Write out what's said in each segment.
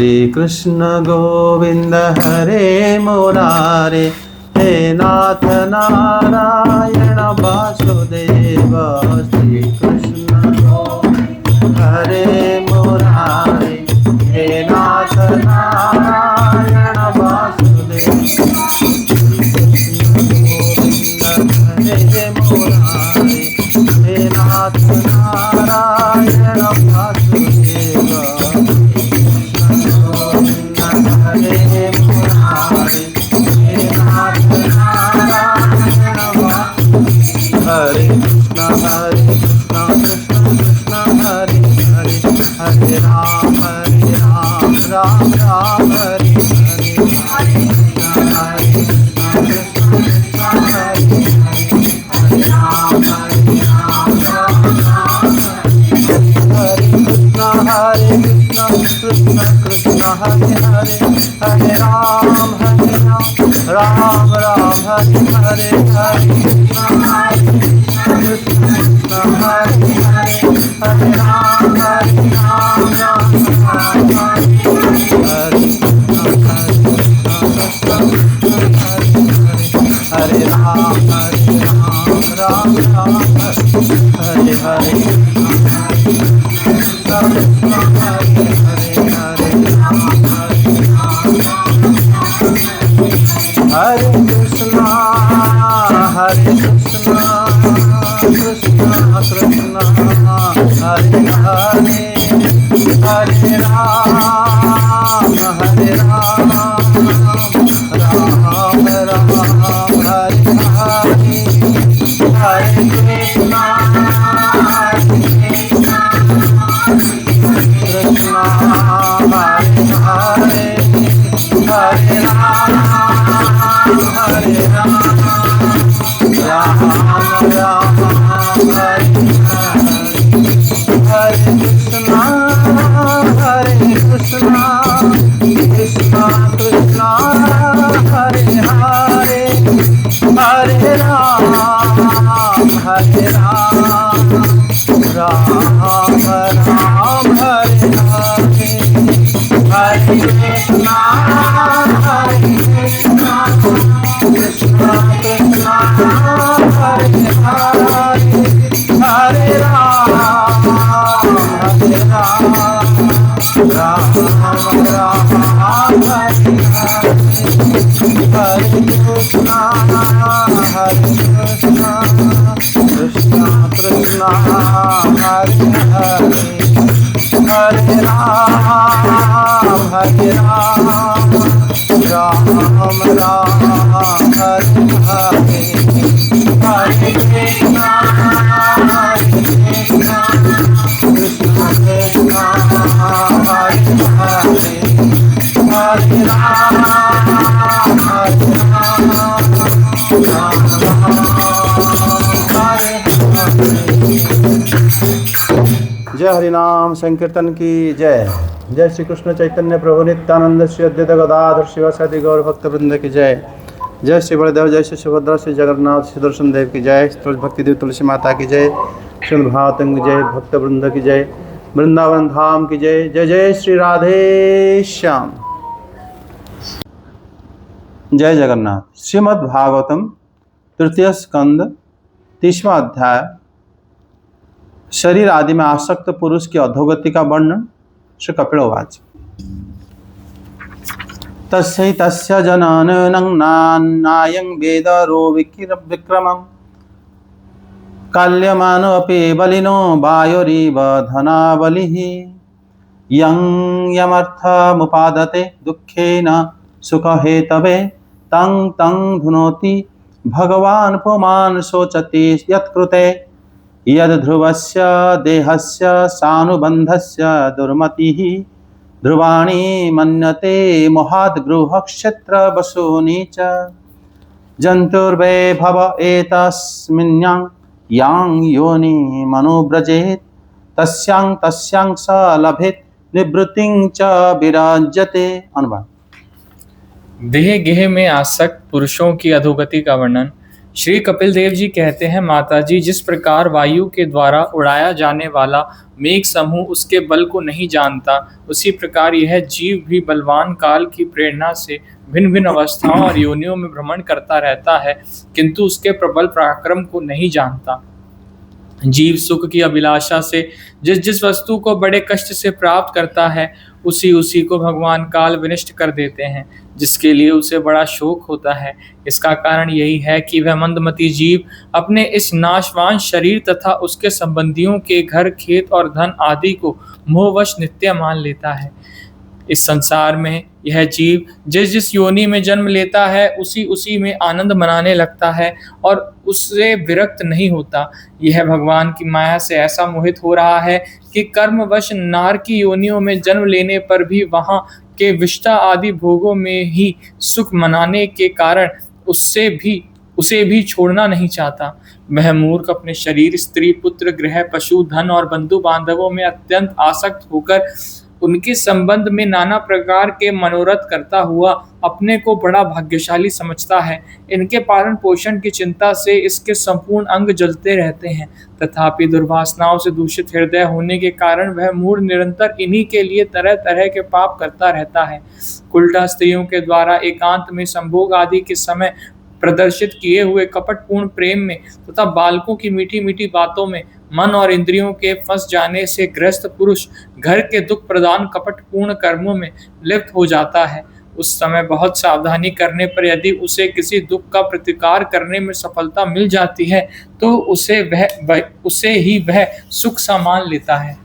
श्री कृष्ण गोविंद हरे मुरारे, हे नाथ नारायण वासुदेव। श्री कृष्ण गोविंद हरे मुरारे, हे नाथ नारायण वासुदेव। हरे मुरारे, हे नाथ नारायण वासुदेव। हरे मुरारे, हे नाथ नारायण वासुदेव। हरे कृष्ण कृष्ण कृष्ण हरे हरे, हरे राम राम राम हरे हरे। हरे कृष्ण कृष्ण हरे हरे, हरे राम राम राम हरे कृष्ण कृष्ण कृष्ण हरे हरे, हरे राम राम राम हरे हरे। हरे कृष्ण कृष्ण हरे हरे, हरे राम राम राम हरे हरे। हरे राम राम राम हरे हरे। हरे कृष्णा कृष्ण कृष्ण हरे हरे, हरे राम राम राम हरे हरे। हरे कृष्णा कृष्ण हरे हरे, हरे राम राम राम हरे हरे। हरे कृष्णा कृष्ण कृष्ण हरे हरे, हरे राम राम राम हरे हरे। हरे कृष्णा कृष्ण कृष्ण हरे हरे, हरे राम राम राम हरे हरे। हरे कृष्णा कृष्ण कृष्ण हरे हरे, हरे राम राम राम हरे हरे। हरे कृष्णा कृष्ण कृष्ण हरे हरे, हरे राम हरे जय हरिनाम संकीर्तन की जय। जय श्री कृष्ण चैतन्य प्रभु नित्यानंद श्री अद्वैत गदाधर शिवासादि गौर भक्त वृंद की जय। जय श्री बलदेव, जय श्री सुभद्रा, श्री जगन्नाथ, श्री दर्शन देव की जय। भक्ति देव तुलसी माता की जय। श्री भातंग जय, भक्त वृंद की जय। वृंदावन धाम की जय। जय जय श्री राधे श्याम। जय जगन्नाथ। श्रीमद् भागवतम तृतीय स्कंद 30वां अध्याय, शरीर आदि में आसक्त पुरुष की अधोगति का वर्णन। श्री कपिलवाच। तस्य तस्य जनननायं वेदरो विक्रमं, काल्यमानोऽपि बलिनो वायुरिव धनाबलिः। यं यमर्थमुपादते दुःखेन सुखहेतवे, तं तं धुनोति भगवान् पुमान् शोचति यत्कृते। यद्ध्रुवस्य देहस्य सानुबन्धस्य दुर्मतिः, ध्रुवाणि मन्यते मोहाद्गृहक्षेत्रवसूनि च। जन्तुर्वै भव एतस्मिन्यां यां योनिमनुव्रजेत्, तस्यां तस्यां स लभेत् निवृत्तिं च विराज्यते। अनुवाद। देह गेह में आसक्त पुरुषों की अधोगति का वर्णन। श्री कपिल देव जी कहते हैं, माता जी, जिस प्रकार वायु के द्वारा उड़ाया जाने वाला मेघ समूह उसके बल को नहीं जानता, उसी प्रकार यह जीव भी बलवान काल की प्रेरणा से भिन्न भिन्न अवस्थाओं और योनियों में भ्रमण करता रहता है, किंतु उसके प्रबल पराक्रम को नहीं जानता। जीव सुख की अभिलाषा से जिस जिस वस्तु को बड़े कष्ट से प्राप्त करता है, उसी उसी को भगवान काल विनष्ट कर देते हैं, जिसके लिए उसे बड़ा शोक होता है। इसका कारण यही है कि वह मंदमती जीव अपने इस नाशवान शरीर तथा उसके संबंधियों के घर, खेत और धन आदि को मोहवश नित्य मान लेता है। इस संसार में यह जीव जिस जिस योनि में जन्म लेता है, उसी उसी में आनंद मनाने लगता है और उससे विरक्त नहीं होता। यह भगवान की माया से ऐसा मोहित हो रहा है कि कर्मवश नार की योनियों में जन्म लेने पर भी वहाँ के विष्टा आदि भोगों में ही सुख मनाने के कारण उसे भी छोड़ना नहीं चाहता। वह मूर्ख अपने शरीर, स्त्री, पुत्र, गृह, पशु, धन और बंधु बांधवों में अत्यंत आसक्त होकर उनके संबंध में नाना प्रकार के मनोरथ करता हुआ अपने को बड़ा भाग्यशाली समझता है। इनके पालन पोषण की चिंता से इसके संपूर्ण अंग जलते रहते हैं। तथापि दुर्वासनाओं से दूषित हृदय होने के कारण वह मूढ़ निरंतर इन्हीं के लिए तरह तरह के पाप करता रहता है। उल्टा स्त्रियों के द्वारा एकांत में संभोग आदि के समय प्रदर्शित किए हुए कपटपूर्ण प्रेम में तथा बालकों की मीठी मीठी बातों में मन और इंद्रियों के फंस जाने से गृहस्थ पुरुष घर के दुख प्रदान कपटपूर्ण कर्मों में लिप्त हो जाता है। उस समय बहुत सावधानी करने पर यदि उसे किसी दुख का प्रतिकार करने में सफलता मिल जाती है, तो उसे ही वह सुख सा मान लेता है।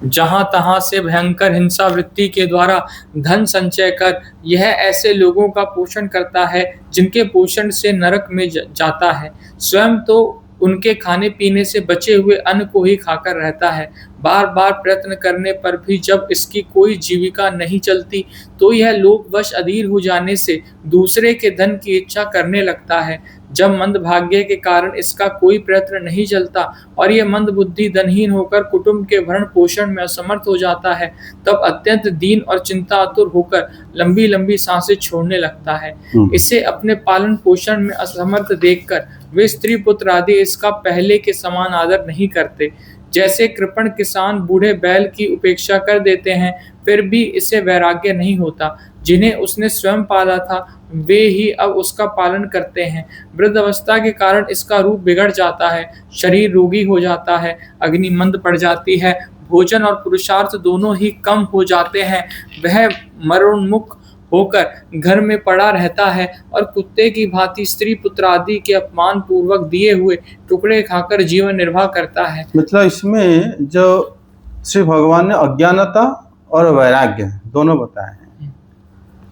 जहां तहां से भयंकर हिंसा वृत्ति के द्वारा धन संचय कर यह ऐसे लोगों का पोषण करता है जिनके पोषण से नरक में जाता है। स्वयं तो उनके खाने पीने से बचे हुए अन्न को ही खाकर रहता है। बार बार प्रयत्न करने पर भी जब इसकी कोई जीविका नहीं चलती, तो यह लोभवश अधीर हो जाने से दूसरे के धन की इच्छा करने लगता है। जब मंदभाग्य के कारण इसका कोई प्रयत्न नहीं चलता और यह मंदबुद्धि धनहीन होकर कुटुंब के भरण पोषण में असमर्थ हो जाता है, तब अत्यंत दीन और चिंतातुर होकर लंबी लंबी सांसें छोड़ने लगता है। इसे अपने पालन पोषण में असमर्थ देखकर वे स्त्री पुत्र आदि इसका पहले के समान आदर नहीं करते। जैसे कृपण किसान बूढ़े बैल की उपेक्षा कर देते हैं, फिर भी इसे वैराग्य नहीं होता। जिन्हें उसने स्वयं पाला था, वे ही अब उसका पालन करते हैं। वृद्ध अवस्था के कारण इसका रूप बिगड़ जाता है, शरीर रोगी हो जाता है, अग्नि मंद पड़ जाती है, भोजन और पुरुषार्थ दोनों ही कम हो जाते हैं। वह मरणोन्मुख होकर घर में पड़ा रहता है और कुत्ते की भांति स्त्री पुत्र आदि के अपमान पूर्वक दिए हुए टुकड़े खाकर जीवन निर्वाह करता है। मतलब इसमें जो श्री भगवान ने अज्ञानता और वैराग्य दोनों बताए हैं।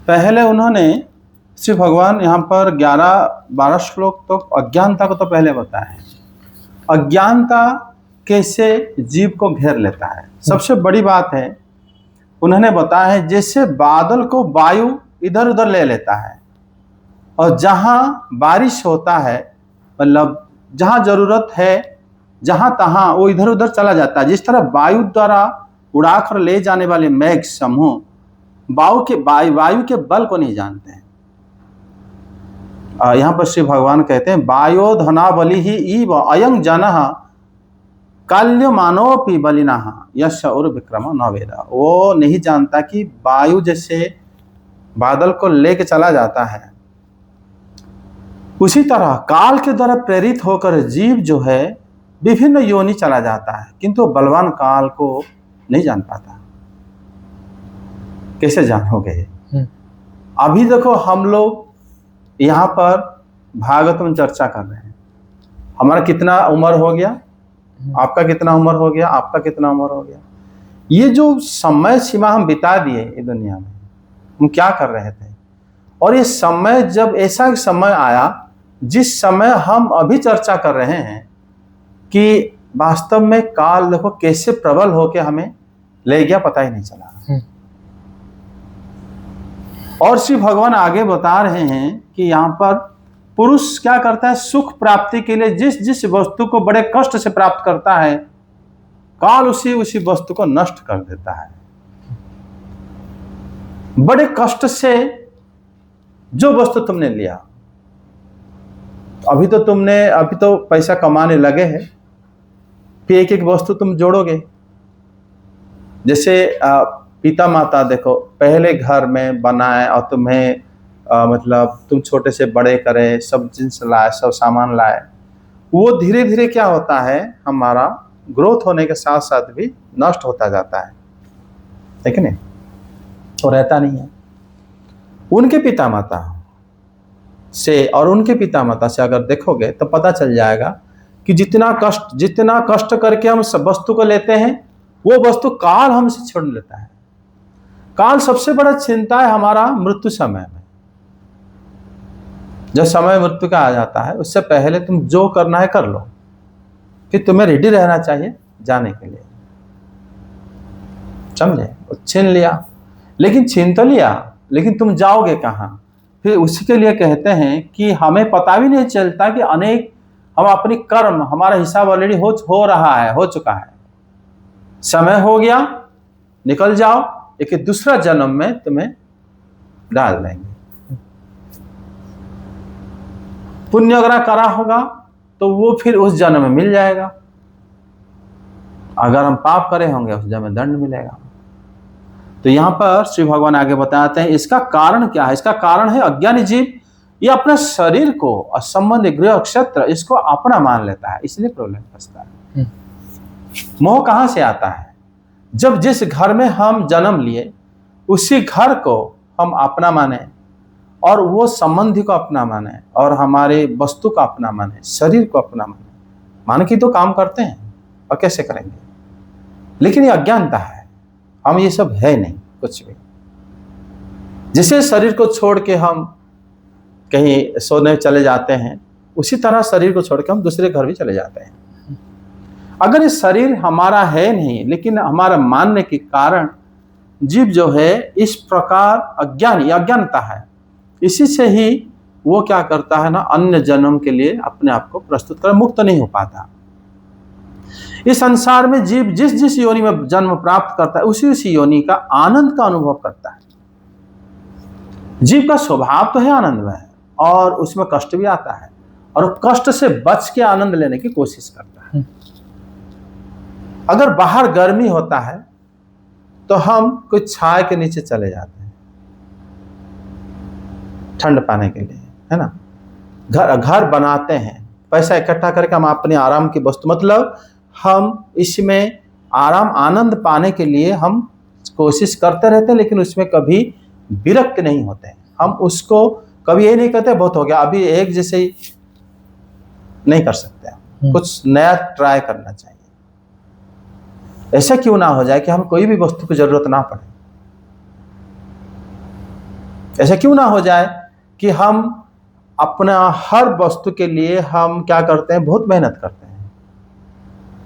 पहले उन्होंने श्री भगवान यहाँ पर 11-12 श्लोक तो अज्ञानता को तो पहले बताया है। अज्ञानता कैसे जीव को घेर लेता है, सबसे बड़ी बात है उन्होंने बताया है। जैसे बादल को वायु इधर उधर ले लेता है और जहाँ बारिश होता है, मतलब जहाँ जरूरत है जहाँ तहाँ वो इधर उधर चला जाता है। जिस तरह वायु द्वारा उड़ाकर ले जाने वाले मेघ समूह वायु के बल को नहीं जानते हैं। यहाँ पर श्री भगवान कहते हैं, वायो धना बलि ही इव अयं जनः काल्य मानोपि बलिनः यश और विक्रम न वेदा। वो नहीं जानता कि वायु जैसे बादल को लेके चला जाता है, उसी तरह काल के द्वारा प्रेरित होकर जीव जो है विभिन्न योनि चला जाता है, किंतु बलवान काल को नहीं जान पाता। कैसे जानोगे? अभी देखो हम लोग यहाँ पर भागवत में चर्चा कर रहे हैं। हमारा कितना उम्र हो गया, आपका कितना उम्र हो गया, आपका कितना उम्र हो गया। ये जो समय सीमा हम बिता दिए इस दुनिया में, हम क्या कर रहे थे? और ये समय जब ऐसा समय आया जिस समय हम अभी चर्चा कर रहे हैं कि वास्तव में काल देखो कैसे प्रबल होके हमें ले गया, पता ही नहीं चला। और श्री भगवान आगे बता रहे हैं कि यहाँ पर पुरुष क्या करता है, सुख प्राप्ति के लिए जिस जिस वस्तु को बड़े कष्ट से प्राप्त करता है, काल उसी वस्तु को नष्ट कर देता है। बड़े कष्ट से जो वस्तु तुमने लिया, अभी तो पैसा कमाने लगे हैं, फिर एक एक वस्तु तुम जोड़ोगे। जैसे पिता माता देखो, पहले घर में बनाए और तुम्हें मतलब तुम छोटे से बड़े करे, सब जिन्स लाए, सब सामान लाए, वो धीरे धीरे क्या होता है, हमारा ग्रोथ होने के साथ साथ भी नष्ट होता जाता है कि नहीं, तो रहता नहीं है। उनके पिता माता से और उनके पिता माता से अगर देखोगे तो पता चल जाएगा कि जितना कष्ट करके हम सब वस्तु को लेते हैं, वो वस्तु काल हमसे छीन लेता है। काल सबसे बड़ा चिंता है हमारा मृत्यु समय में। जब समय मृत्यु का आ जाता है, उससे पहले तुम जो करना है कर लो, कि तुम्हें रेडी रहना चाहिए जाने के लिए, समझे। छीन लिया, लेकिन छीन तो लिया, लेकिन तुम जाओगे कहाँ? फिर उसी के लिए कहते हैं कि हमें पता भी नहीं चलता कि अनेक हम अपनी कर्म, हमारा हिसाब ऑलरेडी हो रहा है, हो चुका है, समय हो गया, निकल जाओ, एक दूसरा जन्म में तुम्हें डाल देंगे। पुण्य अगर करा होगा तो वो फिर उस जन्म में मिल जाएगा, अगर हम पाप करे होंगे उस जन्म में दंड मिलेगा। तो यहाँ पर श्री भगवान आगे बताते हैं इसका कारण क्या है। इसका कारण है अज्ञानी जीव ये अपने शरीर को असंबंध गृह क्षेत्र इसको अपना मान लेता है, इसलिए प्रॉब्लम फंसता है। मोह कहाँ से आता है? जब जिस घर में हम जन्म लिए उसी घर को हम अपना माने और वो संबंधी को अपना माने और हमारे वस्तु को अपना माने, शरीर को अपना माने, मान के तो काम करते हैं और कैसे करेंगे। लेकिन ये अज्ञानता है, हम ये सब है नहीं कुछ भी। जिसे शरीर को छोड़ के हम कहीं सोने चले जाते हैं, उसी तरह शरीर को छोड़ के हम दूसरे घर भी चले जाते हैं। अगर ये शरीर हमारा है नहीं, लेकिन हमारा मानने के कारण जीव जो है इस प्रकार अज्ञानता है, इसी से ही वो क्या करता है ना, अन्य जन्म के लिए अपने आप को प्रस्तुत कर मुक्त नहीं हो पाता। इस संसार में जीव जिस जिस योनि में जन्म प्राप्त करता है उसी उसी योनि का आनंद का अनुभव करता है। जीव का स्वभाव तो है आनंदमय और उसमें कष्ट भी आता है, और कष्ट से बच के आनंद लेने की कोशिश करता है। अगर बाहर गर्मी होता है तो हम कुछ छाया के नीचे चले जाते हैं ठंड पाने के लिए, है ना। घर बनाते हैं, पैसा इकट्ठा करके हम अपने आराम की वस्तु, मतलब हम इसमें आराम आनंद पाने के लिए हम कोशिश करते रहते हैं, लेकिन उसमें कभी विरक्त नहीं होते हैं। हम उसको कभी ये नहीं कहते बहुत हो गया, अभी एक जैसे ही नहीं कर सकते, कुछ नया ट्राई करना चाहिए। ऐसा क्यों ना हो जाए कि हम कोई भी वस्तु की जरूरत ना पड़े। ऐसा क्यों ना हो जाए कि हम अपना हर वस्तु के लिए हम क्या करते हैं, बहुत मेहनत करते हैं।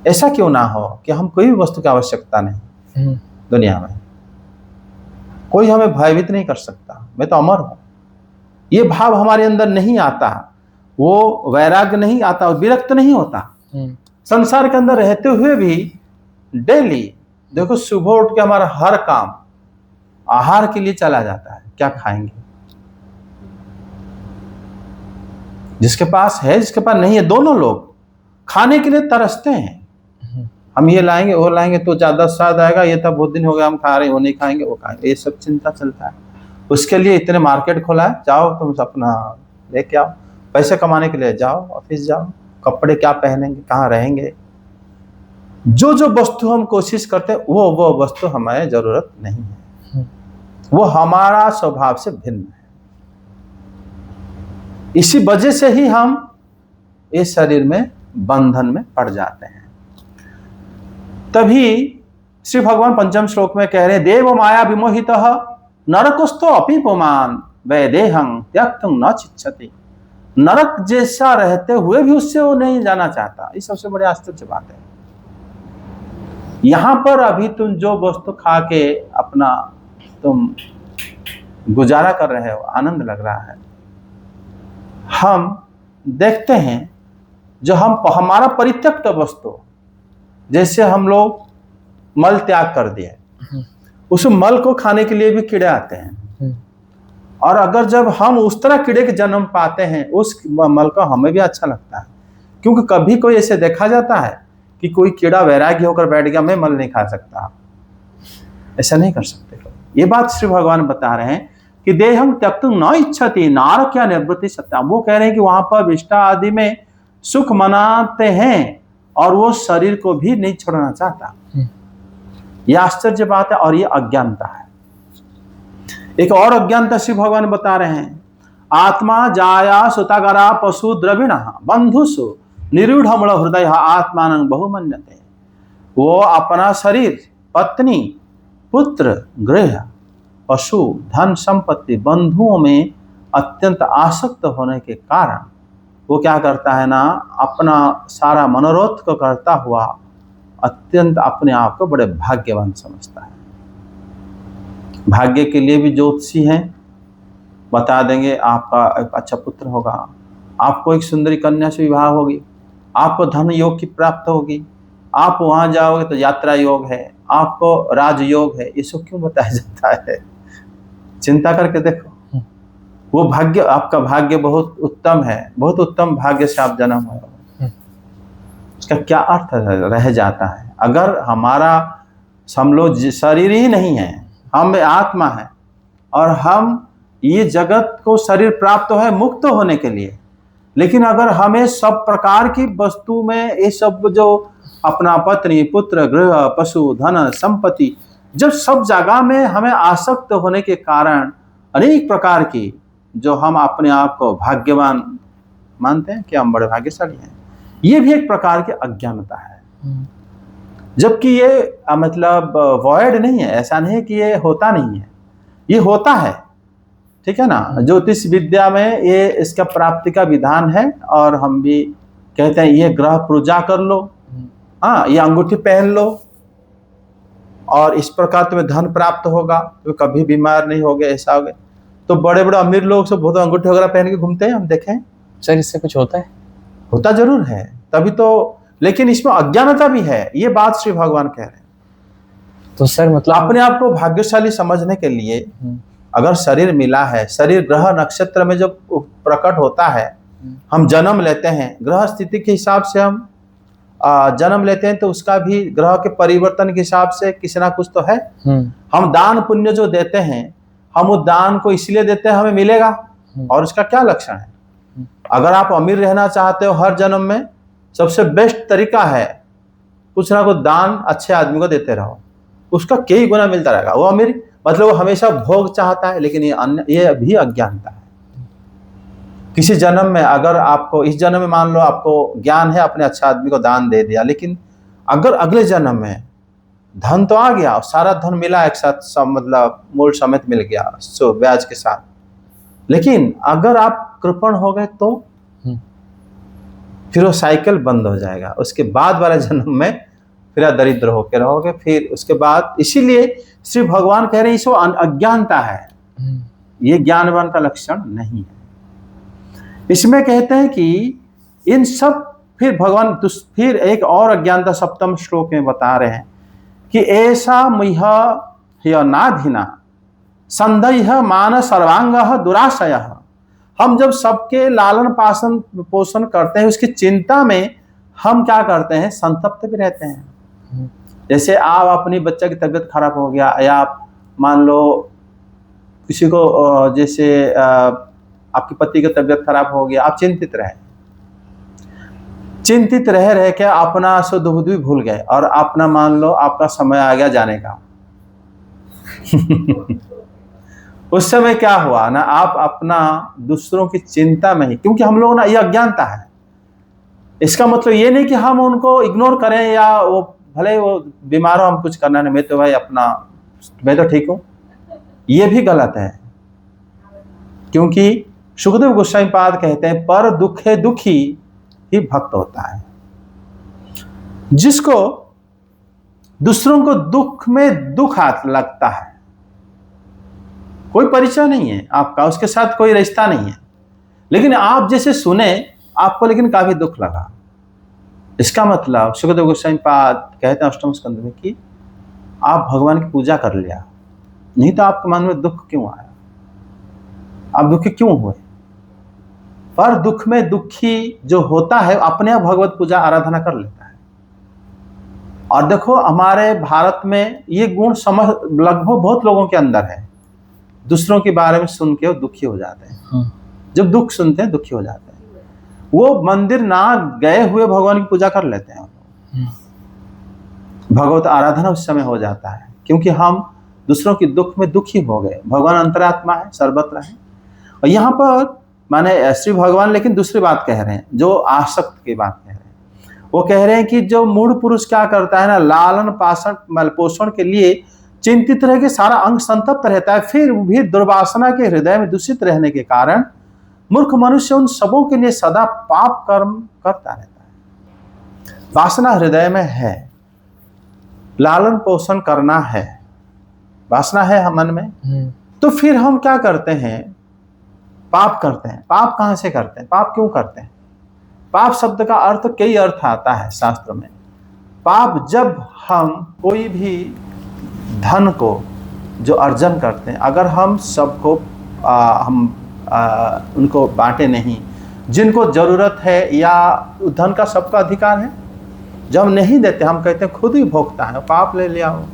ऐसा क्यों ना हो कि हम कोई भी वस्तु की आवश्यकता नहीं दुनिया में, कोई हमें भयभीत नहीं कर सकता, मैं तो अमर हूं, ये भाव हमारे अंदर नहीं आता, वो वैराग्य नहीं आता और विरक्त नहीं होता। संसार के अंदर रहते हुए भी डेली देखो, सुबह उठ के हमारा हर काम आहार के लिए चला जाता है, क्या खाएंगे। जिसके पास है, जिसके पास नहीं है, दोनों लोग खाने के लिए तरसते हैं। हम ये लाएंगे वो लाएंगे तो ज्यादा स्वाद आएगा, ये तो बहुत दिन हो गया हम खा रहे हैं, वो नहीं खाएंगे वो खाएंगे, ये सब चिंता चलता है। उसके लिए इतने मार्केट खोला है, जाओ तुम अपना लेके आओ, पैसे कमाने के लिए जाओ, ऑफिस जाओ, कपड़े क्या पहनेंगे, कहाँ रहेंगे। जो जो वस्तु हम कोशिश करते हैं वो वस्तु हमें जरूरत नहीं है, वो हमारा स्वभाव से भिन्न है। इसी वजह से ही हम इस शरीर में बंधन में पड़ जाते हैं। तभी श्री भगवान पंचम श्लोक में कह रहे हैं, देव माया विमोहितः नरकस्थो अपि पुमान् वैदेहं त्यक्तुं न चिच्छति। नरक जैसा रहते हुए भी उससे वो नहीं जाना चाहता। ये सबसे बड़ी आश्चर्य बात है। यहां पर अभी तुम जो वस्तु खा के अपना तुम गुजारा कर रहे हो, आनंद लग रहा है, हम देखते हैं जो हमारा परित्यक्त वस्तु, जैसे हम लोग मल त्याग कर दिए, उस मल को खाने के लिए भी कीड़े आते हैं, और अगर जब हम उस तरह कीड़े के जन्म पाते हैं, उस मल का हमें भी अच्छा लगता है, क्योंकि कभी कोई ऐसे देखा जाता है कि कोई कीड़ा वैराग्य होकर बैठ गया, मैं मल नहीं खा सकता, ऐसा नहीं कर सकते। ये बात श्री भगवान बता रहे हैं कि देहं त्यक्तुं न इच्छति नारक्या निवृत्ति सत्याम। वो कह रहे हैं कि वहां पर विष्टा आदि में सुख मनाते हैं और वो शरीर को भी नहीं छोड़ना चाहता। यह आश्चर्य बात है और ये अज्ञानता है। एक और अज्ञानता श्री भगवान बता रहे हैं, आत्मा जाया सुतागरा पशु द्रविण बंधुसु निरूढ़ मूल हृदय आत्मान बहुमन्यते। वो अपना शरीर, पत्नी, पुत्र, गृह, पशु, धन संपत्ति, बंधुओं में अत्यंत आसक्त होने के कारण वो क्या करता है ना, अपना सारा मनोरथ को करता हुआ अत्यंत अपने आप को बड़े भाग्यवान समझता है। भाग्य के लिए भी ज्योतिषी हैं, बता देंगे आपका एक अच्छा पुत्र होगा, आपको एक सुंदरी कन्या से विवाह होगी, आपको धन योग की प्राप्त होगी, आप वहां जाओगे तो यात्रा योग है, आपको राजयोग है। ये सब क्यों बताया जाता है? चिंता करके देखो, वो भाग्य, आपका भाग्य बहुत उत्तम है, बहुत उत्तम भाग्य से आप जन्म हुए, उसका क्या अर्थ रह जाता है? अगर हमारा समलो शरीर ही नहीं है, हम आत्मा है और हम ये जगत को शरीर प्राप्त है मुक्त होने के लिए, लेकिन अगर हमें सब प्रकार की वस्तु में ये सब जो अपना पत्नी, पुत्र, गृह, पशु, धन, संपत्ति, जब सब जगह में हमें आसक्त होने के कारण अनेक प्रकार की जो हम अपने आप को भाग्यवान मानते हैं कि हम बड़े भाग्यशाली हैं, ये भी एक प्रकार की अज्ञानता है। जबकि ये मतलब वॉइड नहीं है, ऐसा नहीं है कि ये होता नहीं है, ये होता है, ठीक है ना। ज्योतिष विद्या में ये इसका प्राप्ति का विधान है और हम भी कहते हैं ये ग्रह पूजा कर लो, हाँ, ये अंगूठी पहन लो और इस प्रकार तुम्हें धन प्राप्त होगा, तो कभी बीमार नहीं होगे, ऐसा हो गए। तो बड़े बड़े अमीर लोग सब बहुत अंगूठी वगैरह पहन के घूमते हैं, हम देखें। सर इससे कुछ होता है? होता जरूर है, तभी तो, लेकिन इसमें अज्ञानता भी है, ये बात श्री भगवान कह रहे हैं। तो सर मतलब अपने आप को भाग्यशाली समझने के लिए अगर शरीर मिला है, शरीर ग्रह नक्षत्र में जब प्रकट होता है, हम जन्म लेते हैं, ग्रह स्थिति के हिसाब से हम जन्म लेते हैं, तो उसका भी ग्रह के परिवर्तन के हिसाब से किसी ना कुछ तो है। हम दान पुण्य जो देते हैं, हम उस दान को इसलिए देते हैं हमें मिलेगा, और उसका क्या लक्षण है? अगर आप अमीर रहना चाहते हो हर जन्म में, सबसे बेस्ट तरीका है कुछ ना कुछ दान अच्छे आदमी को देते रहो, उसका कई गुना मिलता रहेगा। वो अमीर मतलब वो हमेशा भोग चाहता है, लेकिन ये भी अज्ञानता है। किसी जन्म में अगर आपको, इस जन्म में मान लो आपको ज्ञान है, अपने अच्छा आदमी को दान दे दिया, लेकिन अगर अगले जन्म में धन तो आ गया और सारा धन मिला एक साथ, सब मतलब मूल समेत मिल गया, सो ब्याज के साथ, लेकिन अगर आप कृपण हो गए तो फिर वो साइकिल बंद हो जाएगा। उसके बाद वाले जन्म में फिर दरिद्र होकर रहोगे, फिर उसके बाद। इसीलिए श्री भगवान कह रहे हैं इसको अज्ञानता है, ये ज्ञानवान का लक्षण नहीं है। इसमें कहते हैं कि इन सब, फिर भगवान फिर एक और अज्ञानता 7वें श्लोक में बता रहे हैं कि ऐसा मुह्य नाधिना संदेह मान सर्वांग दुराशय। हम जब सबके लालन पालन पोषण करते हैं, उसकी चिंता में हम क्या करते हैं, संतप्त भी रहते हैं। जैसे आप अपनी बच्चे की तबीयत खराब हो गया, या आप मान लो किसी को, जैसे आपके पति की तबीयत खराब हो गया, आप चिंतित रह के अपना सुध बुध भी भूल गए, और अपना मान लो आपका समय आ गया जाने का। उस समय क्या हुआ ना, आप अपना दूसरों की चिंता में ही, क्योंकि हम लोग ना, ये अज्ञानता है। इसका मतलब ये नहीं कि हम उनको इग्नोर करें, या वो भले वो बीमार हो, हम कुछ करना नहीं, मैं तो भाई अपना, मैं तो ठीक हूं, ये भी गलत है। क्योंकि सुखदेव गोस्वामी पाद कहते हैं, पर दुखे दुखी ही भक्त होता है। जिसको दूसरों को दुख में दुख लगता है, कोई परिचय नहीं है आपका, उसके साथ कोई रिश्ता नहीं है, लेकिन आप जैसे सुने आपको, लेकिन काफी दुख लगा, इसका मतलब सुखदेव गोस्वामी पाद कहते हैं 8वें स्कंद में कि आप भगवान की पूजा कर लिया, नहीं तो आपके मन में दुख क्यों आया। आप दुखी क्यों हुए? पर दुख में दुखी जो होता है अपने आप भगवत पूजा आराधना कर लेता है। और देखो हमारे भारत में ये गुण समझ लगभग बहुत लोगों के अंदर है। दूसरों के बारे में सुन के वो दुखी हो जाते हैं। जब दुख सुनते हैं दुखी हो जाते हैं। वो मंदिर ना गए हुए भगवान की पूजा कर लेते हैं। भगवत आराधना उस समय हो जाता है, क्योंकि हम दूसरों के दुख में दुखी हो गए। भगवान अंतरात्मा है, सर्वत्र है। और यहाँ पर माने श्री भगवान लेकिन दूसरी बात कह रहे हैं, जो आसक्त की बात कह रहे हैं। वो कह रहे हैं कि जो मूढ़ पुरुष क्या करता है ना, लालन पाषण पोषण के लिए चिंतित रह के सारा अंग संतप्त रहता है, फिर भी दुर्वासना के हृदय में दूषित रहने के कारण मूर्ख मनुष्य उन सबों के लिए सदा पाप कर्म करता रहता है। वासना हृदय में है, लालन पोषण करना है, वासना है हम मन में, तो फिर हम क्या करते हैं? पाप करते हैं। पाप कहां से करते हैं? पाप क्यों करते हैं? पाप शब्द का अर्थ कई अर्थ आता है शास्त्र में। पाप जब हम कोई भी धन को जो अर्जन करते हैं, अगर हम सबको उनको बांटे नहीं, जिनको जरूरत है या धन का सबका अधिकार है, जब हम नहीं देते, हम कहते हैं खुद ही भोगता है, पाप ले लिया हो,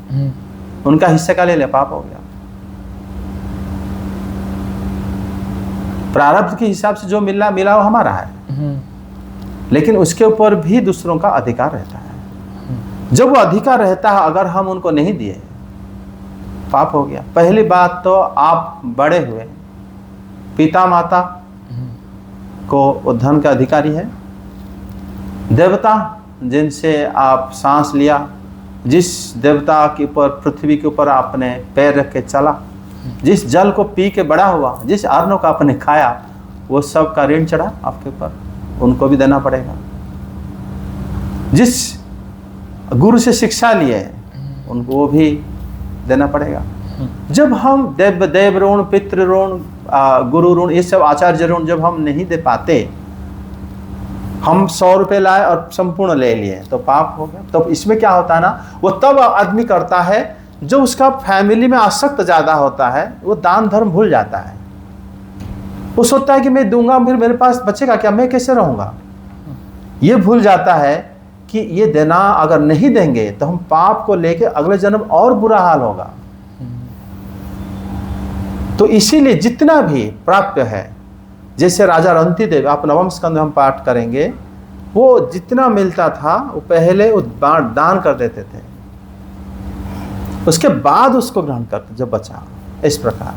उनका हिस्से का ले लिया, पाप हो गया। प्रारब्ध के हिसाब से जो मिला वो हमारा है, लेकिन उसके ऊपर भी दूसरों का अधिकार रहता है। जब वो अधिकार रहता है, अगर हम उनको नहीं दिए, पाप हो गया। पहली बात तो आप बड़े हुए, पिता माता को धन का अधिकारी है, देवता जिनसे आप सांस लिया, जिस देवता के ऊपर, पृथ्वी के ऊपर आपने पैर रख के चला, जिस जल को पी के बड़ा हुआ, जिस अन्न को आपने खाया, वो सब का ऋण चढ़ा आपके ऊपर, उनको भी देना पड़ेगा। जिस गुरु से शिक्षा लिए उनको वो भी देना पड़ेगा। जब हम देव ऋण, पितृ ऋण, गुरु ऋण, ये सब आचार्य ऋण जब हम नहीं दे पाते, हम 100 रुपये लाए और संपूर्ण ले लिए, तो पाप हो गया। तो इसमें क्या होता है ना, वो तब आदमी करता है जो उसका फैमिली में आसक्त ज्यादा होता है, वो दान धर्म भूल जाता है। वो सोचता है कि मैं दूंगा फिर मेरे पास बचेगा क्या, मैं कैसे रहूंगा। ये भूल जाता है कि ये देना अगर नहीं देंगे तो हम पाप को लेके अगले जन्म और बुरा हाल होगा। तो इसीलिए जितना भी प्राप्य है, जैसे राजा रंतिदेव, आप नवम स्कंद हम पाठ करेंगे, वो जितना मिलता था वो पहले वो दान कर देते थे, उसके बाद उसको ग्रहण करते जब बचा। इस प्रकार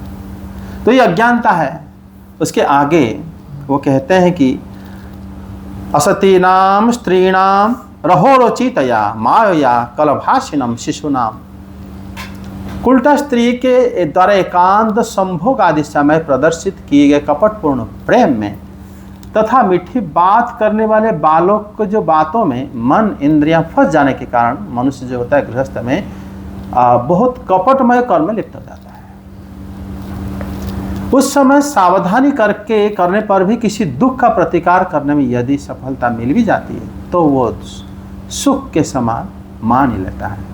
तो ये अज्ञानता है। उसके आगे वो कहते हैं कि असतीनाम स्त्रीणाम रहोरोचितया माया कलभाषिणम शिशुनाम। उल्टा स्त्री के द्वारा एकांत संभोग आदि समय प्रदर्शित किए गए कपटपूर्ण प्रेम में तथा मीठी बात करने वाले बालों को जो बातों में मन इंद्रियां फंस जाने के कारण मनुष्य जो होता है गृहस्थ में बहुत कपटमय कर्म में लिप्त हो जाता है। उस समय सावधानी करने पर भी किसी दुख का प्रतिकार करने में यदि सफलता मिल भी जाती है तो वो सुख के समान मान ही लेता है।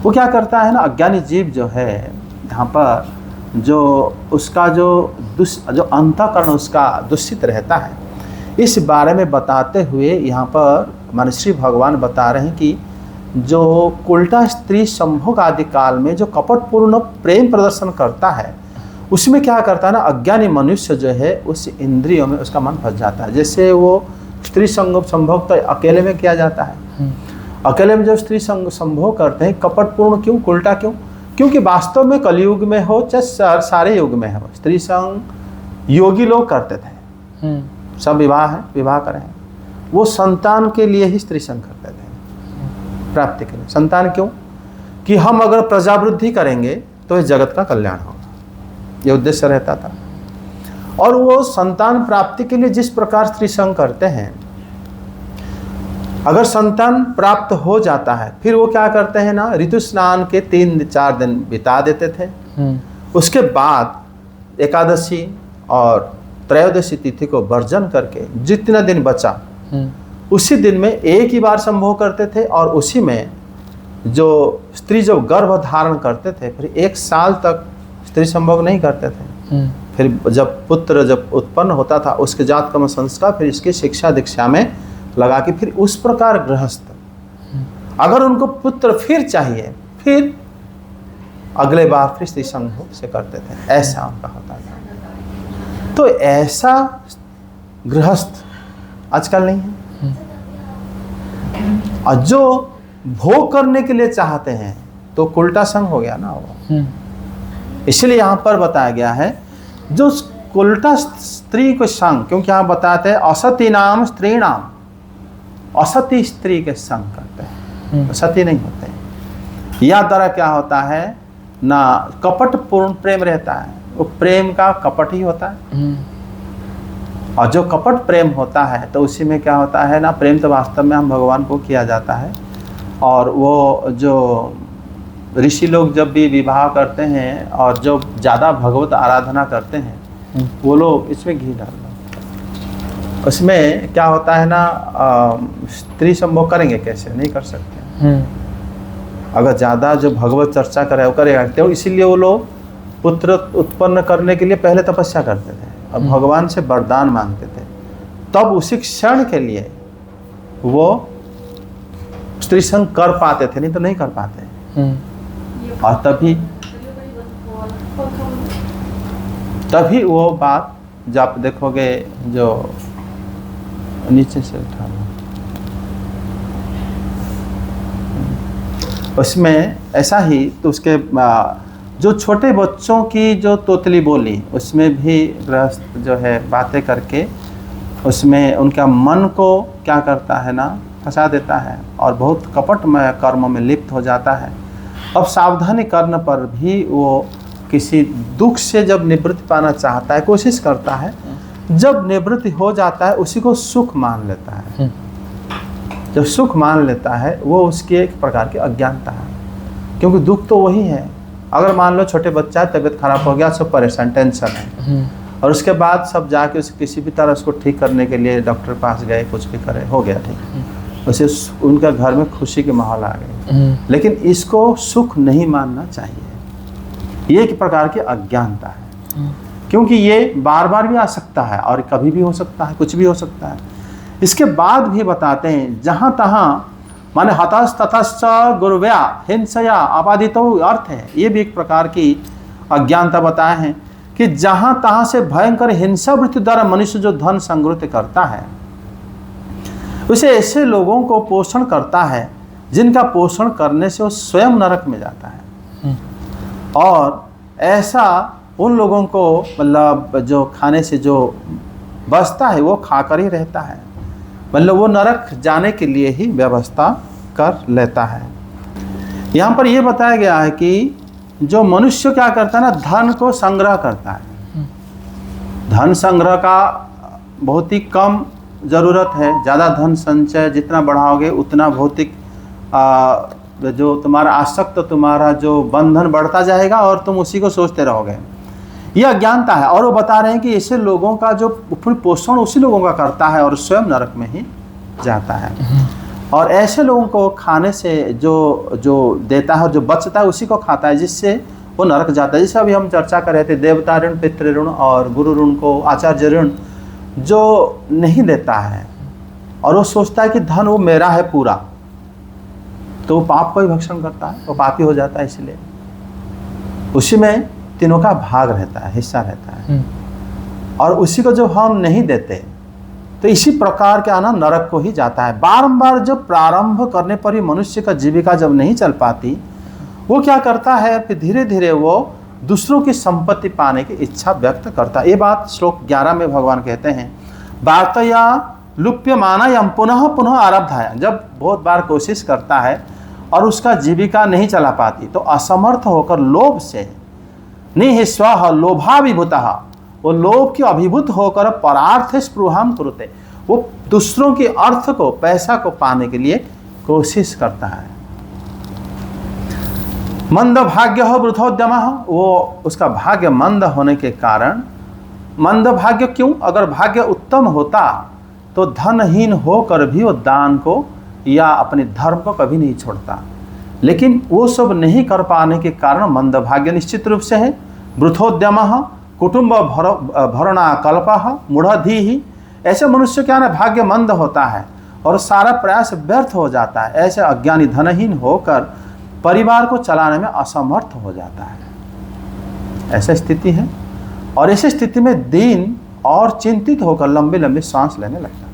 वो क्या करता है ना, अज्ञानी जीव जो है, यहाँ पर जो उसका जो अंतःकरण उसका दूषित रहता है, इस बारे में बताते हुए यहाँ पर मनश्री भगवान बता रहे हैं कि जो उल्टा स्त्री संभोग आदि काल में जो कपटपूर्ण प्रेम प्रदर्शन करता है, उसमें क्या करता है ना, अज्ञानी मनुष्य जो है उस इंद्रियों में उसका मन फंस जाता है। जैसे वो स्त्री संभोग तो अकेले में किया जाता है, अकेले में जो स्त्री संभोग करते हैं कपटपूर्ण क्यों, उल्टा क्यों? क्योंकि वास्तव में कलयुग में हो चाहे सारे युग में हो, स्त्री संग योगी लोग करते थे। सब विवाह करें, वो संतान के लिए ही स्त्री संग करते थे, प्राप्ति के लिए। संतान क्यों? कि हम अगर प्रजावृद्धि करेंगे तो इस जगत का कल्याण होगा, ये उद्देश्य रहता था। और वो संतान प्राप्ति के लिए जिस प्रकार स्त्री संग करते हैं, अगर संतान प्राप्त हो जाता है फिर वो क्या करते हैं ना, ऋतु स्नान के 3-4 दिन बिता देते थे। उसके बाद एकादशी और त्रयोदशी तिथि को वर्जन करके जितना दिन बचा उसी दिन में एक ही बार संभोग करते थे, और उसी में जो स्त्री जब गर्भ धारण करते थे फिर 1 साल तक स्त्री संभोग नहीं करते थे। फिर जब उत्पन्न होता था उसके जात कर्म संस्कार, फिर इसकी शिक्षा दीक्षा में लगा के फिर उस प्रकार गृहस्थ, अगर उनको पुत्र फिर चाहिए फिर अगले बार फिर स्त्री संभोग से करते थे, ऐसा उनका होता था। तो ऐसा गृहस्थ आजकल नहीं है। और जो भोग करने के लिए चाहते हैं तो उल्टा संग हो गया ना वो। इसलिए यहाँ पर बताया गया है जो उल्टा स्त्री को संग, क्योंकि यहाँ बताते हैं असती नाम स्त्री नाम, असती स्त्री के संग करते हैं तो सती नहीं होते। या द्वारा क्या होता है ना, कपट पूर्ण प्रेम रहता है, वो प्रेम का कपट ही होता है। और जो कपट प्रेम होता है तो उसी में क्या होता है ना, प्रेम तो वास्तव में हम भगवान को किया जाता है। और वो जो ऋषि लोग जब भी विवाह करते हैं और जो ज़्यादा भगवत आराधना करते हैं वो लोग इसमें घी डालते, उसमें क्या होता है ना, स्त्री संभोग करेंगे कैसे, नहीं कर सकते। अगर ज़्यादा जो भगवत चर्चा करे वो करेगा, तो इसीलिए वो लोग पुत्र उत्पन्न करने के लिए पहले तपस्या करते थे और भगवान से वरदान मांगते थे, तब उसी क्षण के लिए वो स्त्री संग कर पाते थे, नहीं तो नहीं कर पाते। और तभी वो बात जब आप देखोगे जो नीचे से उठा उसमें ऐसा ही, तो उसके जो छोटे बच्चों की जो तोतली बोली उसमें भी गृहस्थ जो है बातें करके उसमें उनका मन को क्या करता है ना, फंसा देता है और बहुत कपटमय कर्म में लिप्त हो जाता है। अब सावधानी करने पर भी वो किसी दुख से जब निवृत्ति पाना चाहता है, कोशिश करता है, जब निवृत्ति हो जाता है उसी को सुख मान लेता है। जब सुख मान लेता है वो उसकी एक प्रकार की अज्ञानता है, क्योंकि दुख तो वही है। अगर मान लो छोटे बच्चा है, तबीयत खराब हो गया, सब परेशान, टेंशन है, और उसके बाद सब जाके उसे किसी भी तरह उसको ठीक करने के लिए डॉक्टर पास गए, कुछ भी करे, हो गया ठीक, उसे उनका घर में खुशी के माहौल आ गए। लेकिन इसको सुख नहीं मानना चाहिए, ये एक प्रकार की अज्ञानता है, क्योंकि ये बार बार भी आ सकता है और कभी भी हो सकता है, कुछ भी हो सकता है। इसके बाद भी बताते हैं जहाँ तहाँ माने हतस ततश्च गुरुव्या हिंसया आपादितो अर्थ है, ये भी एक प्रकार की अज्ञानता बताए हैं कि जहाँ तहाँ से भयंकर हिंसा वृत्ति द्वारा मनुष्य जो धन संग्रहित करता है उसे ऐसे लोगों को पोषण करता है जिनका पोषण करने से वो स्वयं नरक में जाता है। और ऐसा उन लोगों को मतलब जो खाने से जो बचता है वो खाकर ही रहता है, मतलब वो नरक जाने के लिए ही व्यवस्था कर लेता है। यहाँ पर ये बताया गया है कि जो मनुष्य क्या करता है ना, धन को संग्रह करता है। धन संग्रह का बहुत ही कम ज़रूरत है, ज़्यादा धन संचय जितना बढ़ाओगे उतना भौतिक जो तुम्हारा आसक्त, तुम्हारा जो बंधन बढ़ता जाएगा और तुम उसी को सोचते रहोगे। ये अज्ञानता है। और वो बता रहे हैं कि ऐसे लोगों का जो पोषण उसी लोगों का करता है और स्वयं नरक में ही जाता है। और ऐसे लोगों को खाने से जो देता है, जो बचता है उसी को खाता है, जिससे वो नरक जाता है। जैसे अभी हम चर्चा कर रहे थे, देवता ऋण, पितृ ऋण और गुरु ऋण को, आचार्य ऋण जो नहीं देता है और वो सोचता है कि धन वो मेरा है पूरा, तो वो पाप को ही भक्षण करता है, वो पापी हो जाता है। इसलिए उसी में तीनों का भाग रहता है, हिस्सा रहता है। और उसी को जब हम नहीं देते तो इसी प्रकार के आना नरक को ही जाता है। बारंबार जब प्रारंभ करने पर ही मनुष्य का जीविका जब नहीं चल पाती, वो क्या करता है, फिर धीरे धीरे वो दूसरों की संपत्ति पाने की इच्छा व्यक्त करता है। ये बात श्लोक 11 में भगवान कहते हैं, वार्तया लुप्यमाना यम पुनः पुनः आरब्ध है। जब बहुत बार कोशिश करता है और उसका जीविका नहीं चला पाती तो असमर्थ होकर लोभ से निःस्व लोभाभिभूतः, वो लोभ के अभिभूत होकर परार्थ स्पृहाम कुरुते, वो दूसरों के अर्थ को, पैसा को पाने के लिए कोशिश करता है। मंद भाग्य हो वृथोद्यम, वो उसका भाग्य मंद होने के कारण, मंद भाग्य क्यों, अगर भाग्य उत्तम होता तो धनहीन होकर भी वो दान को या अपने धर्म को कभी नहीं छोड़ता, लेकिन वो सब नहीं कर पाने के कारण मंद भाग्य निश्चित रूप से है। वृथोद्यम कुटुंब भरणा कल्पः मूढ़धीः, ऐसे मनुष्य क्या ना भाग्यमंद होता है और सारा प्रयास व्यर्थ हो जाता है। ऐसे अज्ञानी धनहीन होकर परिवार को चलाने में असमर्थ हो जाता है। ऐसी स्थिति है और ऐसी स्थिति में दीन और चिंतित होकर लंबी लंबी सांस लेने लगता है।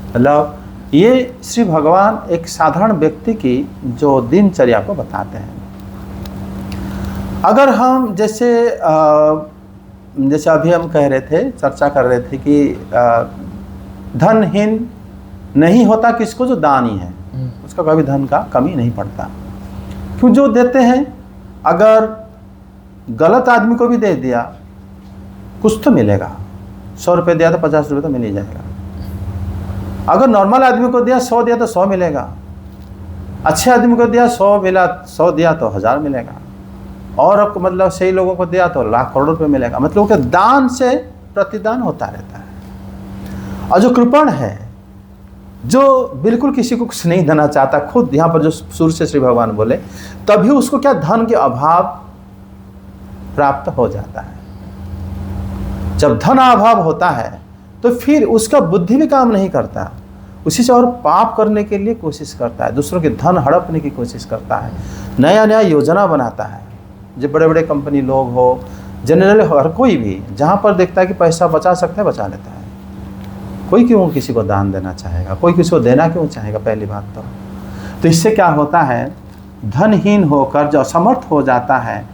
मतलब ये श्री भगवान एक साधारण व्यक्ति की जो दिनचर्या को बताते हैं। अगर हम जैसे अभी हम कह रहे थे, चर्चा कर रहे थे कि धनहीन नहीं होता किसको, जो दानी है उसका कभी धन का कमी नहीं पड़ता। क्यों? जो देते हैं, अगर गलत आदमी को भी दे दिया कुछ तो मिलेगा। 100 रुपये दिया तो 50 रुपये तो मिल ही जाएगा। अगर नॉर्मल आदमी को दिया 100 दिया तो 100 मिलेगा। अच्छे आदमी को दिया 100 मिला, 100 दिया तो 1000 मिलेगा। और मतलब सही लोगों को दिया तो लाख करोड़ रुपये मिलेगा। मतलब कि दान से प्रतिदान होता रहता है। और जो कृपण है, जो बिल्कुल किसी को कुछ नहीं देना चाहता, खुद यहाँ पर जो शुरू से श्री भगवान बोले, तभी उसको क्या धन के अभाव प्राप्त हो जाता है। जब धन अभाव होता है तो फिर उसका बुद्धि भी काम नहीं करता, उसी से और पाप करने के लिए कोशिश करता है, दूसरों के धन हड़पने की कोशिश करता है, नया नया योजना बनाता है। जो बड़े बड़े कंपनी लोग हो, जनरली हर कोई भी जहाँ पर देखता है कि पैसा बचा सकता है बचा लेता है। कोई क्यों किसी को दान देना चाहेगा, कोई किसी को देना क्यों चाहेगा? पहली बात तो इससे क्या होता है, धनहीन होकर जो असमर्थ हो जाता है,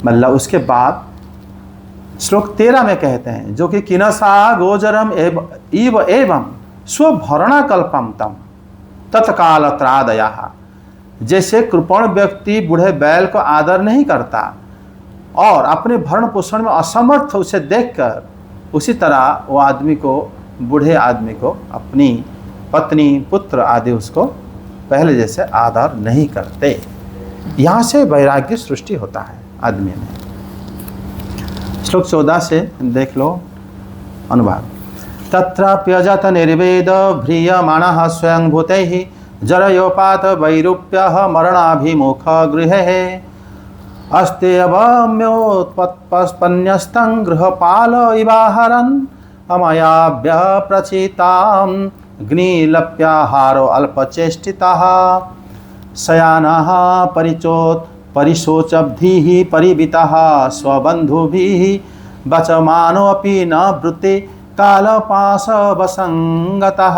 मतलब उसके बाद श्लोक 13 में कहते हैं, जो कि किनसा गोचरम एवं स्वभरणा कल्पम तम तत्काल त्रादया। जैसे कृपण व्यक्ति बूढ़े बैल को आदर नहीं करता और अपने भरण पोषण में असमर्थ उसे देखकर, उसी तरह वो आदमी को, बूढ़े आदमी को अपनी पत्नी पुत्र आदि उसको पहले जैसे आदर नहीं करते। यहाँ से वैराग्य सृष्टि होता है आदमी में। श्लोक 14 से देख लो अनुवाद। तत्राप्यजत निर्वेद भ्रियमाणः स्वयं भूतैः जरयोपात वैरूप्यः मरणाभिमुख गृहे अस्त्यवम्योत्पन्यस्तं गृहपाल इवाहरन् अमयाभ्य प्रचितां ग्निलप्याहारो अल्पचेष्टितः शयानः परिशोचब्धिः परिवितः स्वबन्धुभिः वचमानोऽपि न वृत्ते कालपाशवसङ्गतः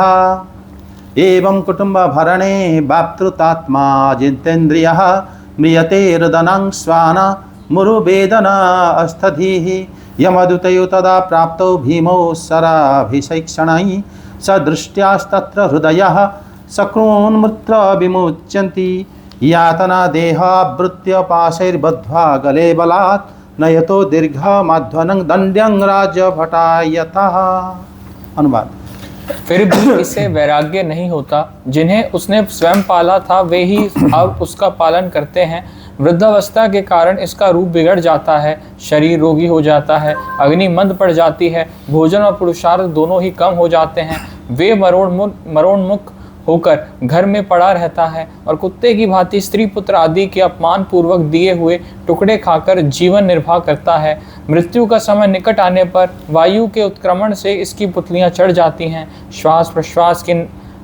एवं कुटुम्बभरणे वाप्तृतात्मा जितेन्द्रियः म्रियते रुदनं श्वान मुरुवेदना अस्थधिः यमदुतयो तदा प्राप्तौ भीमौ शराभिषैक्षणैः सदृष्ट्यास्तत्र हृदयः सकृन्मूत्र विमुच्यन्ति यातना देहावृत्य पाशैर्बद्ध्वा गले बलात् नयतो दीर्घमाध्वनं दण्ड्यं राज्यभटायतः। अनुवाद। फिर भी इसे वैराग्य नहीं होता। जिन्हें उसने स्वयं पाला था वे ही अब उसका पालन करते हैं। वृद्धावस्था के कारण इसका रूप बिगड़ जाता है, शरीर रोगी हो जाता है, अग्नि मंद पड़ जाती है, भोजन और पुरुषार्थ दोनों ही कम हो जाते हैं। वे मरोन्मुख होकर घर में पड़ा रहता है और कुत्ते की भांति स्त्री पुत्र आदि के अपमान पूर्वक दिए हुए टुकड़े खाकर जीवन निर्वाह करता है। मृत्यु का समय निकट आने पर वायु के उत्क्रमण से इसकी पुतलियां चढ़ जाती हैं, श्वास प्रश्वास की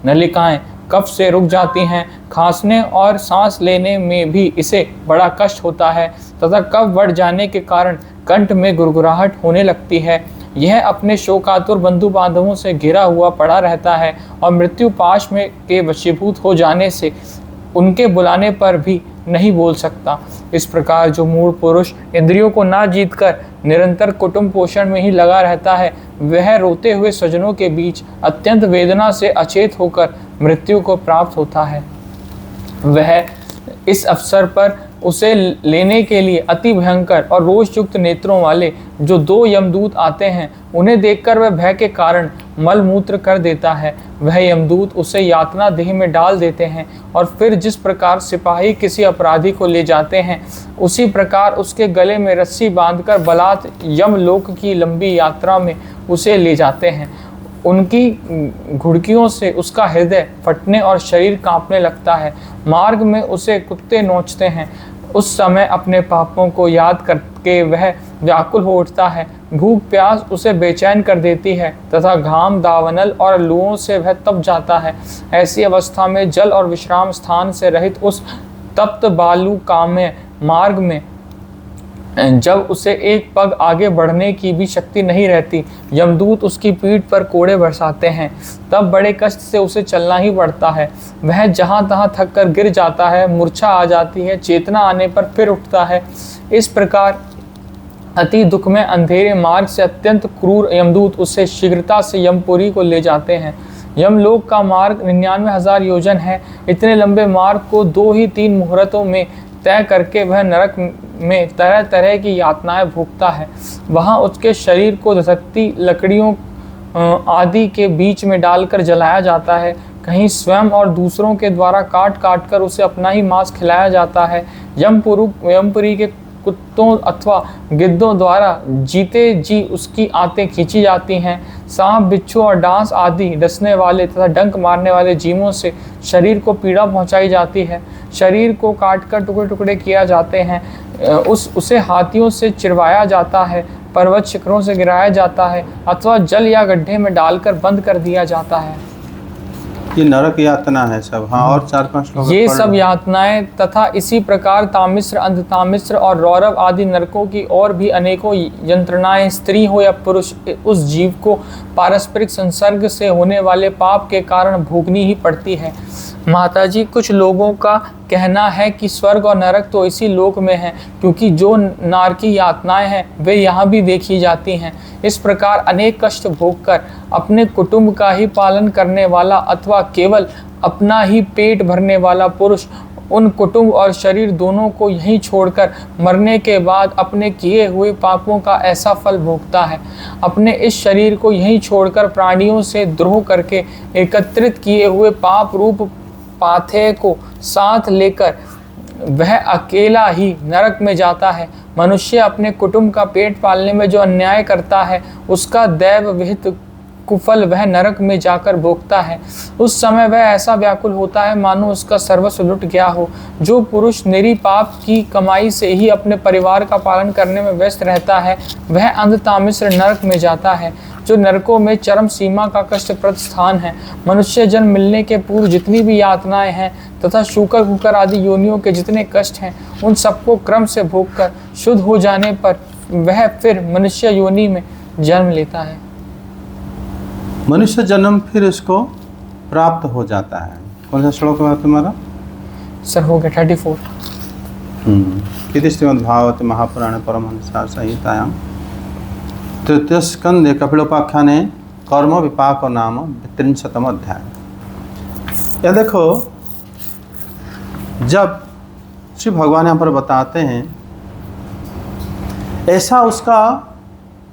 नलिकाएं कफ से रुक जाती हैं, खांसने और सांस लेने में भी इसे बड़ा कष्ट होता है तथा कफ बढ़ जाने के कारण कंठ में गुरगुराहट होने लगती है। यह अपने शोकातुर बंधु बांधवों से घिरा हुआ पड़ा रहता है और मृत्यु पाश में के वशीभूत हो जाने से उनके बुलाने पर भी नहीं बोल सकता। इस प्रकार जो मूढ़ पुरुष इंद्रियों को ना जीतकर निरंतर कुटुंब पोषण में ही लगा रहता है, वह रोते हुए स्वजनों के बीच अत्यंत वेदना से अचेत होकर मृत्यु को प्राप्त होता है। वह इस अवसर पर उसे लेने के लिए अति भयंकर और रोषयुक्त नेत्रों वाले जो 2 यमदूत आते हैं, उन्हें देखकर वह भय के कारण मलमूत्र कर देता है। वह यमदूत उसे यातना देह में डाल देते हैं और फिर जिस प्रकार सिपाही किसी अपराधी को ले जाते हैं, उसी प्रकार उसके गले में रस्सी बांधकर बलात् यमलोक की लंबी यात्रा में उसे ले जाते हैं। उनकी घुड़कियों से उसका हृदय फटने और शरीर कांपने लगता है। मार्ग में उसे कुत्ते नोचते हैं। उस समय अपने पापों को याद करके वह व्याकुल हो उठता है। भूख प्यास उसे बेचैन कर देती है तथा घाम दावनल और लुओं से वह तप जाता है। ऐसी अवस्था में जल और विश्राम स्थान से रहित उस तप्त बालू काम्य मार्ग में जब उसे एक पग आगे बढ़ने की भी शक्ति नहीं रहती, यमदूत उसकी पीठ पर कोड़े बरसाते हैं। तब बड़े कष्ट से उसे चलना ही पड़ता है। वह जहाँ तहाँ थक कर गिर जाता है, मूर्छा आ जाती है, चेतना आने पर फिर उठता है। इस प्रकार अति दुख में अंधेरे मार्ग से अत्यंत क्रूर यमदूत उसे शीघ्रता से यमपुरी को ले जाते हैं। यमलोक का मार्ग 99,000 योजन है। इतने लंबे मार्ग को 2 ही 3 मुहूर्तों में तय करके वह नरक में तरह तरह की यातनाएं भोगता है। वहाँ उसके शरीर को धधकती लकड़ियों आदि के बीच में डालकर जलाया जाता है। कहीं स्वयं और दूसरों के द्वारा काट काट कर उसे अपना ही मांस खिलाया जाता है। यमपुरी के कुत्तों अथवा गिद्धों द्वारा जीते जी उसकी आंतें खींची जाती हैं। सांप, बिच्छू और डांस आदि डसने वाले तथा डंक मारने वाले जीवों से शरीर को पीड़ा पहुंचाई जाती है। शरीर को काटकर टुकड़े टुकड़े किया जाते हैं। उसे हाथियों से चिरवाया जाता है, पर्वत शिखरों से गिराया जाता है अथवा जल या गड्ढे में डालकर बंद कर दिया जाता है। ये नरक यातना है सब। हाँ, और 4-5 श्लोक ये सब यातनाएं तथा इसी प्रकार तामिश्र, अंधतामिश्र और रौरव आदि नरकों की और भी अनेकों यंत्रणाएं स्त्री हो या पुरुष उस जीव को पारस्परिक संसर्ग से होने वाले पाप के कारण भोगनी ही पड़ती है। माताजी, कुछ लोगों का कहना है कि स्वर्ग और नरक तो इसी लोक में है, क्योंकि जो नारकी यातनाएं हैं वे यहाँ भी देखी जाती हैं। इस प्रकार अनेक कष्ट भोगकर अपने कुटुंब का ही पालन करने वाला अथवा केवल अपना ही पेट भरने वाला पुरुष उन कुटुंब और शरीर दोनों को यहीं छोड़कर मरने के बाद अपने किए हुए पापों का ऐसा फल भोगता है। अपने इस शरीर को यहीं छोड़कर प्राणियों से द्रोह करके एकत्रित किए हुए पाप रूप पाथे को साथ लेकर वह अकेला ही नरक में जाता है। मनुष्य अपने कुटुंब का पेट पालने में जो अन्याय करता है उसका दैव विहित कुफल वह नरक में जाकर भोगता है। उस समय वह ऐसा व्याकुल होता है मानो उसका सर्वस्व लुट गया हो। जो पुरुष निरी पाप की कमाई से ही अपने परिवार का पालन करने में व्यस्त रहता है वह अंधतामिश्र नरक में जाता है, जो नरकों में चरम सीमा का कष्टप्रद स्थान है। मनुष्य जन्म मिलने के पूर्व जितनी भी यातनाएं हैं तथा शूकर कुकर आदि योनियों के जितने कष्ट हैं उन सबको क्रम से भोगकर शुद्ध हो जाने पर वह फिर मनुष्य योनि में जन्म लेता है। मनुष्य जन्म फिर उसको प्राप्त हो जाता है। कौन सा श्लोक है तुम्हारा? सर हो गया 34। इति श्रीमद्भागवते महापुराणे परमहंसा संहितायां तृतीय स्कंदे कपिलोपाख्याने कर्म विपाक नाम 30वां अध्याय। यह देखो, जब श्री भगवान यहाँ पर बताते हैं ऐसा उसका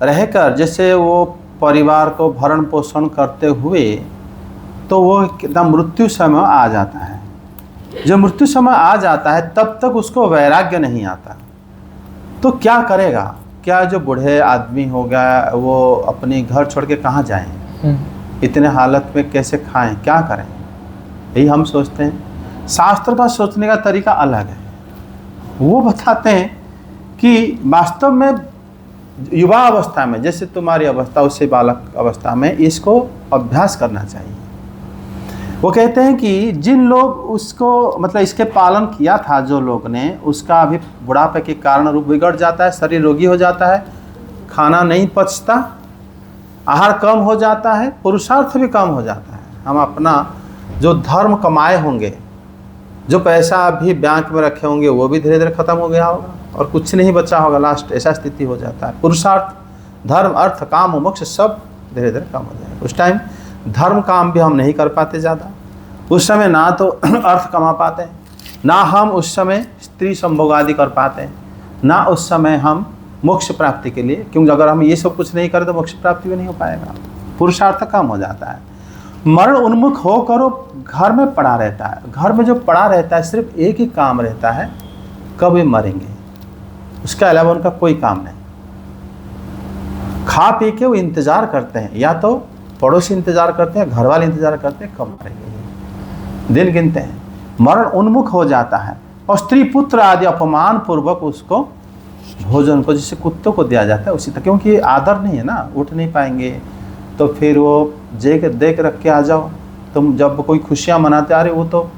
रहकर जैसे वो परिवार को भरण पोषण करते हुए, तो वो कितना मृत्यु समय आ जाता है। जब मृत्यु समय आ जाता है तब तक उसको वैराग्य नहीं आता, तो क्या करेगा? क्या जो बूढ़े आदमी हो गया वो अपने घर छोड़ के कहाँ जाएं? इतने हालत में कैसे खाएं? क्या करें? यही हम सोचते हैं। शास्त्र का सोचने का तरीका अलग है। वो बताते हैं कि वास्तव में युवा अवस्था में, जैसे तुम्हारी अवस्था उससे बालक अवस्था में, इसको अभ्यास करना चाहिए। वो कहते हैं कि जिन लोग उसको मतलब इसके पालन किया था, जो लोग ने, उसका अभी बुढ़ापे के कारण रूप बिगड़ जाता है, शरीर रोगी हो जाता है, खाना नहीं पचता, आहार कम हो जाता है, पुरुषार्थ भी कम हो जाता है। हम अपना जो धर्म कमाए होंगे, जो पैसा अभी बैंक में रखे होंगे, वो भी धीरे धीरे खत्म हो गया होगा और कुछ नहीं बचा होगा। लास्ट ऐसा स्थिति हो जाता है। पुरुषार्थ, धर्म, अर्थ, काम और मोक्ष सब धीरे धीरे कम हो जाएगा। उस टाइम धर्म काम भी हम नहीं कर पाते ज़्यादा। उस समय ना तो अर्थ कमा पाते हैं, ना हम उस समय स्त्री संभोग आदि कर पाते हैं, ना उस समय हम मोक्ष प्राप्ति के लिए, क्योंकि अगर हम ये सब कुछ नहीं करें तो मोक्ष प्राप्ति भी नहीं हो पाएगा। पुरुषार्थ कम हो जाता है। मरण उन्मुख होकर वो घर में पड़ा रहता है। घर में जो पड़ा रहता है सिर्फ एक ही काम रहता है, कब वे मरेंगे, उसके अलावा उनका कोई काम नहीं। खा पी के वो इंतज़ार करते हैं, या तो पड़ोसी इंतज़ार करते हैं, घर वाले इंतज़ार करते हैं कब मरेंगे, दिन गिनते हैं। मरण उन्मुख हो जाता है और स्त्री पुत्र आदि अपमान पूर्वक उसको भोजन को जैसे कुत्तों को दिया जाता है उसी तरह, क्योंकि आदर नहीं है ना, उठ नहीं पाएंगे, तो फिर वो देख रख के आ जाओ। तुम जब कोई खुशियाँ मनाते आ रहे वो तो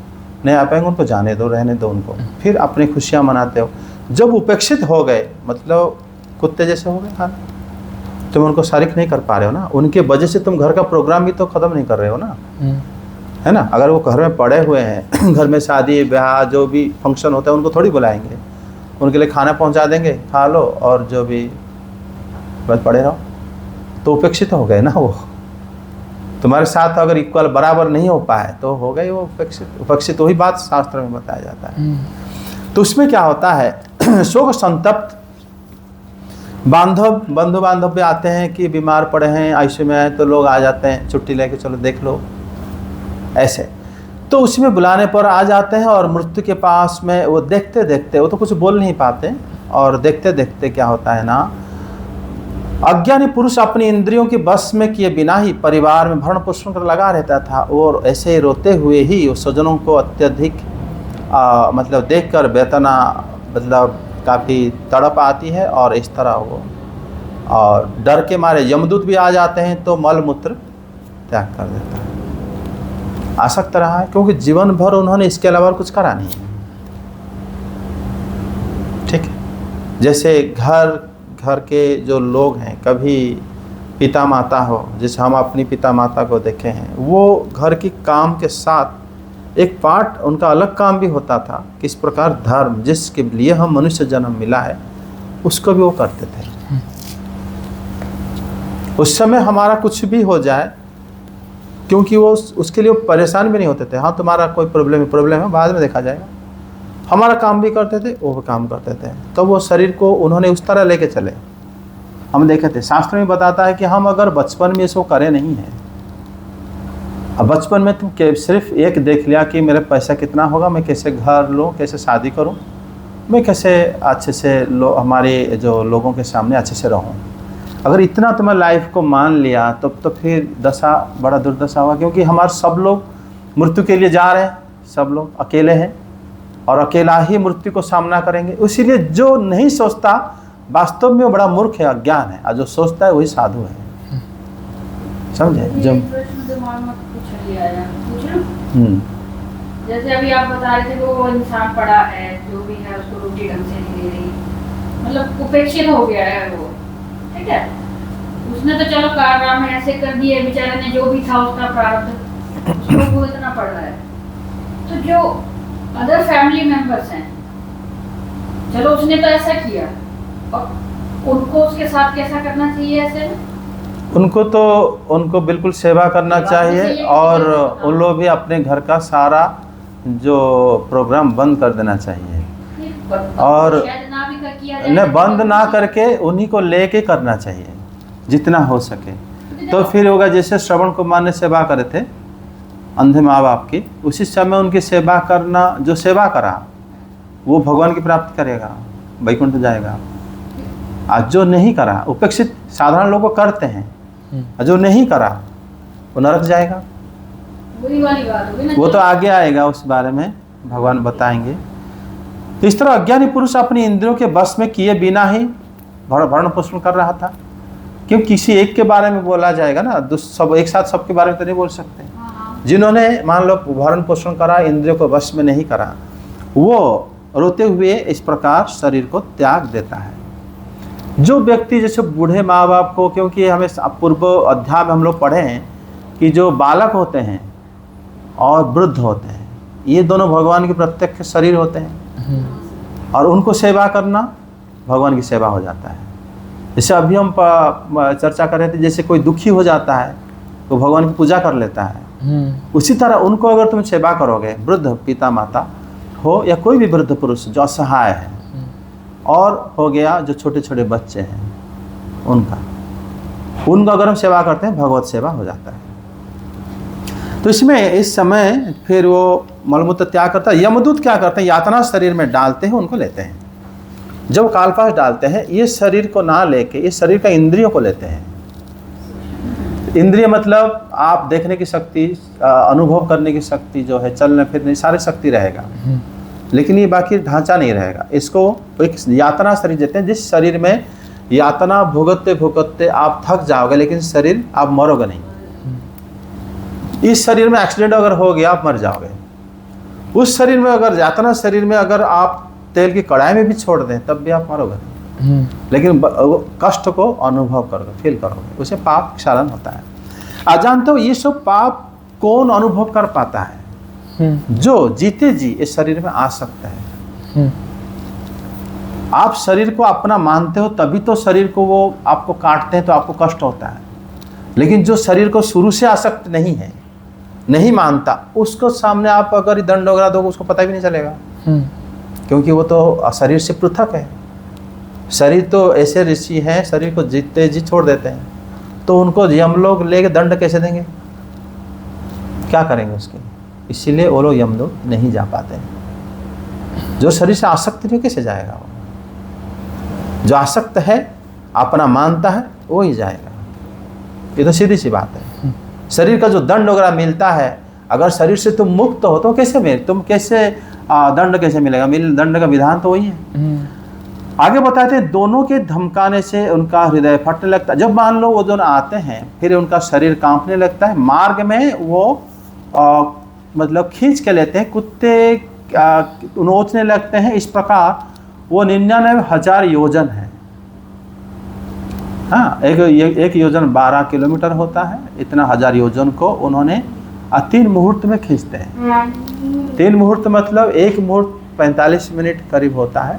नहीं आ पाएंगे, उनको जाने दो, रहने दो उनको, फिर अपनी खुशियाँ मनाते हो। जब उपेक्षित हो गए मतलब कुत्ते जैसे हो गए, हाँ तुम उनको शारीक नहीं कर पा रहे हो ना, उनके वजह से तुम घर का प्रोग्राम भी तो ख़त्म नहीं कर रहे हो ना, है ना। अगर वो घर में पड़े हुए हैं घर में शादी ब्याह जो भी फंक्शन होता है उनको थोड़ी बुलाएंगे, उनके लिए खाना पहुंचा देंगे, खा लो और जो भी बस पड़े रहो, तो उपेक्षित हो गए ना वो। तुम्हारे साथ अगर इक्वल बराबर नहीं हो पाए तो हो गए वो उपेक्षित। वही बात शास्त्र में बताया जाता है। तो उसमें क्या होता है शोक संतप्त बंधु बांधव भी आते हैं कि बीमार पड़े हैं आईसीयू में आए, तो लोग आ जाते हैं छुट्टी लेके, चलो देख लो ऐसे, तो उसमें बुलाने पर आ जाते हैं। और मृत्यु के पास में वो देखते देखते, वो तो कुछ बोल नहीं पाते, और देखते देखते क्या होता है ना, अज्ञानी पुरुष अपनी इंद्रियों के बस में किए बिना ही परिवार में भरण पोषण कर लगा रहता था, और ऐसे ही रोते हुए ही उस स्वजनों को अत्यधिक मतलब देखकर वेदना मतलब काफ़ी तड़प आती है, और इस तरह वो और डर के मारे यमदूत भी आ जाते हैं तो मल मूत्र त्याग कर देता है। आसक्त रहा है क्योंकि जीवन भर उन्होंने इसके अलावा कुछ करा नहीं है। ठीक है, जैसे घर के जो लोग हैं, कभी पिता माता हो, जैसे हम अपनी पिता माता को देखे हैं, वो घर की काम के साथ एक पार्ट उनका अलग काम भी होता था। किस प्रकार धर्म जिसके लिए हम मनुष्य जन्म मिला है उसको भी वो करते थे। उस समय हमारा कुछ भी हो जाए, क्योंकि वो उसके लिए वो परेशान भी नहीं होते थे। हाँ तुम्हारा कोई प्रॉब्लम है बाद में देखा जाएगा, हमारा काम भी करते थे, वो भी काम करते थे। तो वो शरीर को उन्होंने उस तरह लेके चले। हम देखे थे शास्त्र में बताता है कि हम अगर बचपन में इसको करे नहीं है, अब बचपन में तुम सिर्फ एक देख लिया कि मेरा पैसा कितना होगा, मैं कैसे घर लूँ, कैसे शादी करूँ, मैं कैसे अच्छे से हमारे जो लोगों के सामने अच्छे से रहूँ, अगर इतना तुम्हें लाइफ को मान लिया तो फिर दशा बड़ा दुर्दशा होगा। क्योंकि हमारे सब लोग मृत्यु के लिए जा रहे हैं, सब लोग अकेले हैं और अकेला ही मृत्यु को सामना करेंगे। इसीलिए जो नहीं सोचता वास्तव में वो बड़ा मूर्ख है, अज्ञान है, और जो सोचता है वही साधु है। समझे? जब जैसे अभी आप बता रहे थे कि वो इंसान पड़ा है, जो भी है उसको रोटी ढंग से नहीं दे रही, मतलब उपेक्षित हो गया है वो, ठीक है। उसने तो चलो कारनामे में ऐसे कर दिए, बेचारे ने जो भी था उसका प्रारब्ध उसको भुगतना पड़ रहा है। तो जो अदर फैमिली मेंबर्स हैं, चलो उसने तो ऐसा किया, और उनको उसके साथ कैसा करना चाहिए? ऐसे उनको बिल्कुल सेवा करना चाहिए, और उन लोग भी अपने घर का सारा जो प्रोग्राम बंद कर देना चाहिए, और न बंद ना करके उन्हीं को लेके करना चाहिए जितना हो सके। तो फिर होगा जैसे श्रवण कुमार ने सेवा करे थे अंधे माँ बाप की, उसी समय उनकी सेवा करना, जो सेवा करा वो भगवान की प्राप्ति करेगा, वैकुंठ जाएगा। आज जो नहीं करा, उपेक्षित साधारण लोग करते हैं, जो नहीं करा वो नरक जाएगा। वही वाली बात होगी ना, वो तो आगे आएगा, उस बारे में भगवान बताएंगे। तो इस तरह अज्ञानी पुरुष अपनी इंद्रियों के बस में किए बिना ही भरण पोषण कर रहा था। क्यों किसी एक के बारे में बोला जाएगा ना, सब एक साथ सबके बारे में तो नहीं बोल सकते। जिन्होंने मान लो भरण पोषण करा, इंद्रियों को बस में नहीं करा, वो रोते हुए इस प्रकार शरीर को त्याग देता है। जो व्यक्ति जैसे बूढ़े माँ बाप को, क्योंकि हमें पूर्व अध्याय में हम लोग पढ़े हैं कि जो बालक होते हैं और वृद्ध होते हैं, ये दोनों भगवान के प्रत्यक्ष शरीर होते हैं, और उनको सेवा करना भगवान की सेवा हो जाता है। जैसे अभी हम चर्चा कर रहे थे, जैसे कोई दुखी हो जाता है तो भगवान की पूजा कर लेता है, उसी तरह उनको अगर तुम सेवा करोगे, वृद्ध पिता माता हो या कोई भी वृद्ध पुरुष जो असहाय है, और हो गया जो छोटे छोटे बच्चे हैं उनका अगर हम सेवा करते हैं, भगवत सेवा हो जाता है। तो इसमें इस समय फिर वो मलमूत्र त्याग करता है। यमदूत क्या करते हैं, यातना शरीर में डालते हैं, उनको लेते हैं। जब कालपाश डालते हैं, ये शरीर को ना लेके ये शरीर का इंद्रियों को लेते हैं। इंद्रिय मतलब आप देखने की शक्ति, अनुभव करने की शक्ति जो है, चलने फिरने सारी शक्ति रहेगा, लेकिन ये बाकी ढांचा नहीं रहेगा। इसको एक यातना शरीर देते हैं, जिस शरीर में यातना भुगतते भुगतते आप थक जाओगे, लेकिन शरीर आप मरोगे नहीं। इस शरीर में एक्सीडेंट अगर हो गया आप मर जाओगे। उस शरीर में अगर यातना शरीर में अगर आप तेल की कढ़ाई में भी छोड़ दें तब भी आप मरोगे, लेकिन कष्ट को अनुभव करोगे, फील करोगे, उसे पाप क्षरण होता है। आप जानते हो ये सब पाप कौन अनुभव कर पाता है? जो जीते जी इस शरीर में आ सकता है। आप शरीर को अपना मानते हो तभी तो शरीर को वो आपको काटते हैं तो आपको कष्ट होता है। लेकिन जो शरीर को शुरू से आसक्त नहीं है, नहीं मानता, उसको सामने आप अगर दंड वगैरह दोगे उसको पता भी नहीं चलेगा, क्योंकि वो तो शरीर से पृथक है। शरीर तो ऐसे ऋषि हैं, शरीर को जीते जी छोड़ देते हैं, तो उनको यमलोक लेके दंड कैसे देंगे? क्या करेंगे उसके? इसीलिए वो लोग यमलोक नहीं जा पाते हैं। जो शरीर से आसक्त नहीं कैसे जाएगा? वो जो आसक्त है, अपना मानता है, वो ही जाएगा। ये तो सीधी सी बात है। शरीर का जो दंड वगैरह मिलता है, अगर शरीर से तुम मुक्त हो तो कैसे तुम कैसे दंड कैसे मिलेगा? दंड का विधान तो वही है। आगे बताते हैं, दोनों के धमकाने से उनका हृदय फटने लगता है। जब मान लो वो दोनों आते हैं, फिर उनका शरीर कांपने लगता है। मार्ग में वो मतलब खींच के लेते हैं, कुत्ते नोचने लगते हैं। इस प्रकार वो 99,000 योजन है। हाँ, एक योजन 12 किलोमीटर होता है। इतना 1000 योजन को उन्होंने 3 मुहूर्त में खींचते हैं। 3 मुहूर्त मतलब एक मुहूर्त 45 मिनट करीब होता है।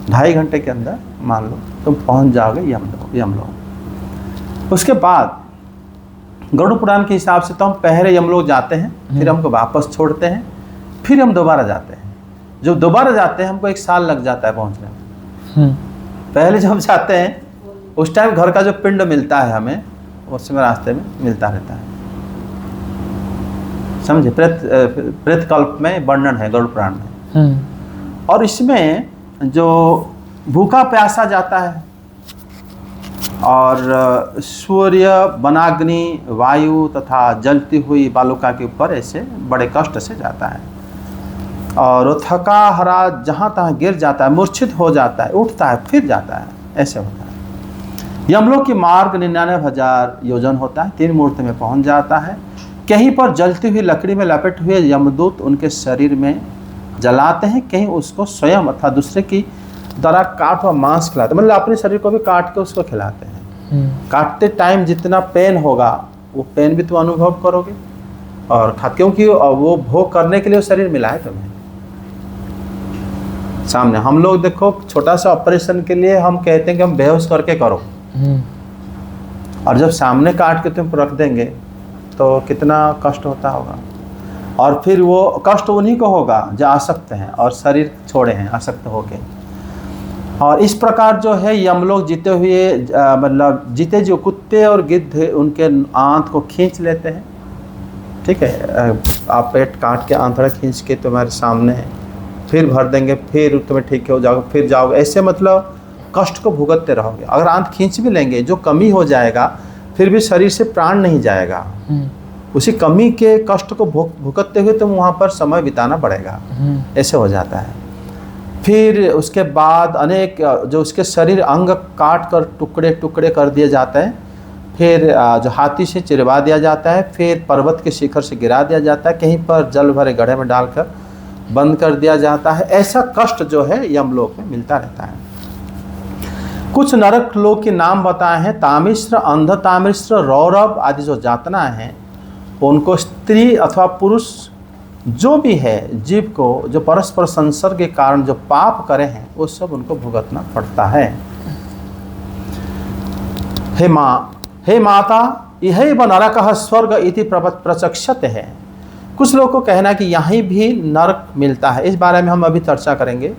2.5 घंटे के अंदर मान लो तुम पहुंच जाओगे यमलोक। उसके बाद गरुड़ पुराण के हिसाब से तो हम पहले यमलोक जाते हैं, फिर हमको वापस छोड़ते हैं, फिर हम दोबारा जाते हैं। जब दोबारा जाते हैं हमको 1 साल लग जाता है पहुंचने में। पहले जब हम जाते हैं उस टाइम घर का जो पिंड मिलता है हमें, उस समय रास्ते में मिलता रहता है। समझे? प्रेत कल्प में वर्णन है गरुड़ पुराण में। और इसमें जो भूखा प्यासा जाता है और सूर्य, वनाग्नि, वायु तथा जलती हुई बालुका के ऊपर ऐसे बड़े कष्ट से जाता है, और वो थका हरा जहाँ तहाँ गिर जाता है, मूर्छित हो जाता है, उठता है, फिर जाता है, ऐसे होता है। यमलोक की मार्ग 99,000 योजन होता है। 3 मुहूर्त में पहुँच जाता है। कहीं पर जलती हुई लकड़ी में लपेट हुए यमदूत उनके शरीर में जलाते हैं, कहीं उसको स्वयं अथवा दूसरे की द्वारा काट व मांस खिलाते हैं। मतलब अपने शरीर को भी काट के उसको खिलाते हैं। काटते टाइम जितना पेन होगा वो पेन भी तुम अनुभव करोगे और क्योंकि वो भोग करने के लिए वो शरीर मिला है तुम्हें सामने। हम लोग देखो छोटा सा ऑपरेशन के लिए हम कहते हैं कि हम बेहोश करके करो, और जब सामने काट के तुम रख देंगे तो कितना कष्ट होता होगा। और फिर वो कष्ट उन्हीं को होगा जो आसक्त हैं और शरीर छोड़े हैं आसक्त होके। और इस प्रकार जो है यमलोक जीते हुए मतलब जीते जो कुत्ते और गिद्ध उनके आंत को खींच लेते हैं। ठीक है, आप पेट काट के आंतड़ा खींच के तुम्हारे सामने फिर भर देंगे, फिर तुम्हें ठीक हो जाओगे, फिर जाओगे, ऐसे मतलब कष्ट को भुगतते रहोगे। अगर आंत खींच भी लेंगे जो कमी हो जाएगा, फिर भी शरीर से प्राण नहीं जाएगा। उसी कमी के कष्ट को भुगतते हुए तुम वहाँ पर समय बिताना पड़ेगा, ऐसे हो जाता है। फिर उसके बाद अनेक जो उसके शरीर अंग काट कर टुकड़े टुकड़े कर दिए जाते हैं, फिर जो हाथी से चिरवा दिया जाता है, फिर पर्वत के शिखर से गिरा दिया जाता है, कहीं पर जल भरे गड्ढे में डालकर बंद कर दिया जाता है। ऐसा कष्ट जो है यमलोक में मिलता रहता है। कुछ नरक लोक के नाम बताए हैं। तामिश्र, अंध तामिश्र, रौरव आदि जो जातना हैं, उनको स्त्री अथवा पुरुष जो भी है जीव को जो परस्पर संसर्ग के कारण जो पाप करे हैं वो सब उनको भुगतना पड़ता है। हे माता, यही व नरकः स्वर्ग इति प्रचक्षते है। कुछ लोगों को कहना है कि यहाँ भी नरक मिलता है, इस बारे में हम अभी चर्चा करेंगे।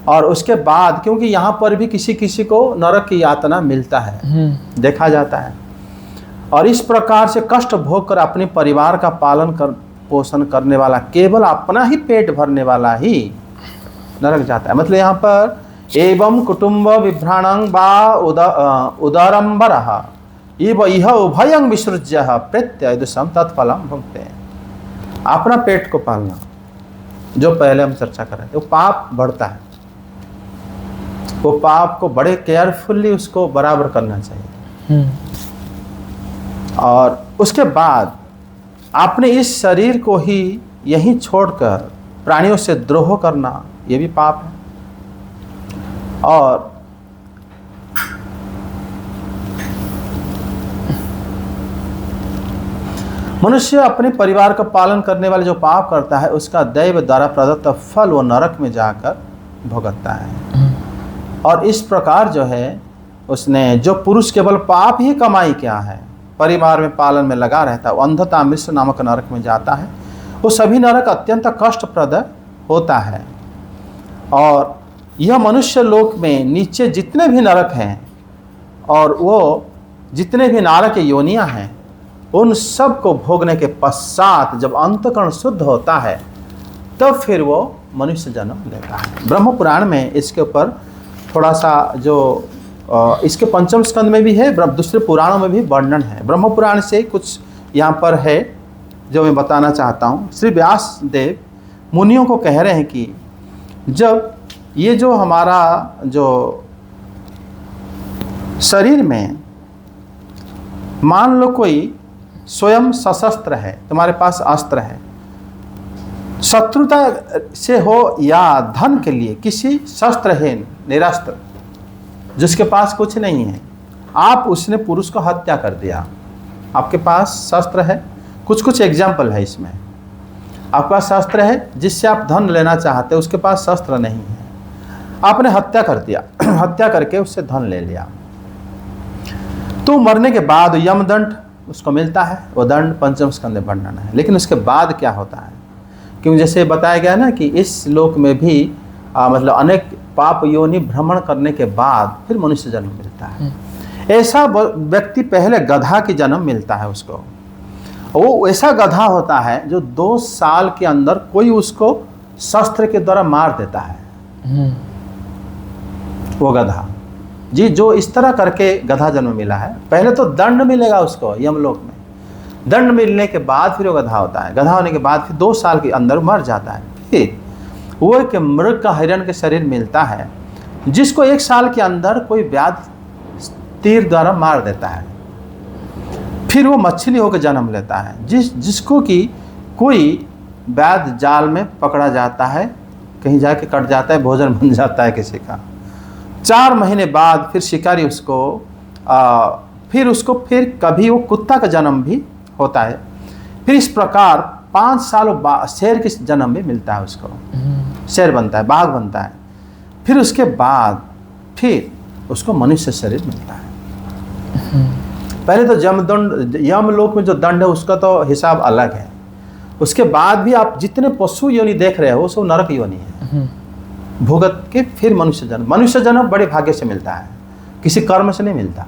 और उसके बाद क्योंकि यहाँ पर भी किसी किसी को नरक की यातना मिलता है, देखा जाता है, और इस प्रकार से कष्ट भोग कर अपने परिवार का पालन कर पोषण करने वाला, केवल अपना ही पेट भरने वाला ही नरक जाता है। मतलब यहाँ पर एवं कुटुंब विभ्राणं वा उदरंबरः इह उभयं विसृज्य प्रत्ययदुषं तत्फलं भुङ्क्ते। अपना पेट को पालना जो पहले हम चर्चा कर रहे थे, वो पाप बढ़ता है, वो पाप को बड़े केयरफुली उसको बराबर करना चाहिए। और उसके बाद आपने इस शरीर को ही यहीं छोड़कर प्राणियों से द्रोह करना, ये भी पाप है। और मनुष्य अपने परिवार का पालन करने वाले जो पाप करता है, उसका दैव द्वारा प्रदत्त फल वो नरक में जाकर भुगतता है। और इस प्रकार जो है, उसने जो पुरुष केवल पाप ही कमाई किया है, परिवार में पालन में लगा रहता है, वो अंधता मिश्र नामक नरक में जाता है। वो सभी नरक अत्यंत कष्टप्रद होता है। और यह मनुष्य लोक में नीचे जितने भी नरक हैं और वो जितने भी नारक योनियां हैं, उन सब को भोगने के पश्चात जब अंतःकरण शुद्ध होता है, तब फिर वो मनुष्य जन्म लेता है। ब्रह्म पुराण में इसके ऊपर थोड़ा सा जो इसके पंचम स्कंद में भी है, दूसरे पुराणों में भी वर्णन है। ब्रह्म पुराण से कुछ यहाँ पर है जो मैं बताना चाहता हूँ। श्री व्यास देव मुनियों को कह रहे हैं कि जब ये जो हमारा जो शरीर में, मान लो कोई स्वयं सशस्त्र है, तुम्हारे पास अस्त्र है, शत्रुता से हो या धन के लिए किसी शस्त्रहीन निरस्त्र जिसके पास कुछ नहीं है, आप उसने पुरुष को हत्या कर दिया। आपके पास शस्त्र है, कुछ एग्जाम्पल है इसमें। आपके पास शस्त्र है जिससे आप धन लेना चाहते, उसके पास शस्त्र नहीं है, आपने हत्या कर दिया हत्या करके उससे धन ले लिया। तो मरने के बाद यमदंड उसको मिलता है, वो दंड पंचम स्कंद में वर्णन है। लेकिन उसके बाद क्या होता है, क्योंकि जैसे बताया गया ना कि इस लोक में भी मतलब अनेक पाप योनि भ्रमण करने के बाद फिर मनुष्य जन्म मिलता है। ऐसा व्यक्ति पहले गधा की जन्म मिलता है उसको। वो ऐसा गधा होता है जो 2 साल के अंदर कोई उसको शस्त्र के द्वारा मार देता है। वो गधा जी, जो इस तरह करके गधा जन्म मिला है। पहले तो दंड मिलेगा उसको यमलोक में, दंड मिलने के बाद फिर वो गधा होता है। गधा होने के बाद फिर 2 साल के अंदर मर जाता है। फिर वो एक मृग का हिरण के शरीर मिलता है जिसको 1 साल के अंदर कोई व्याध तीर द्वारा मार देता है। फिर वो मछली होकर जन्म लेता है, जिसको कि कोई व्याध जाल में पकड़ा जाता है, कहीं जाके कट जाता है, भोजन बन जाता है किसी का। 4 महीने बाद फिर शिकारी उसको फिर कभी वो कुत्ता का जन्म भी होता है। फिर इस प्रकार 5 साल शेर के जन्म भी मिलता है उसको, शेर बनता है, बाघ बनता है। फिर उसके बाद फिर उसको मनुष्य शरीर मिलता है। पहले तो यमलोक में जो दंड है उसका तो हिसाब अलग है। उसके बाद भी आप जितने पशु योनि देख रहे हो वो सब नरक योनि है। भुगत के फिर मनुष्य जन्म बड़े भाग्य से मिलता है, किसी कर्म से नहीं मिलता।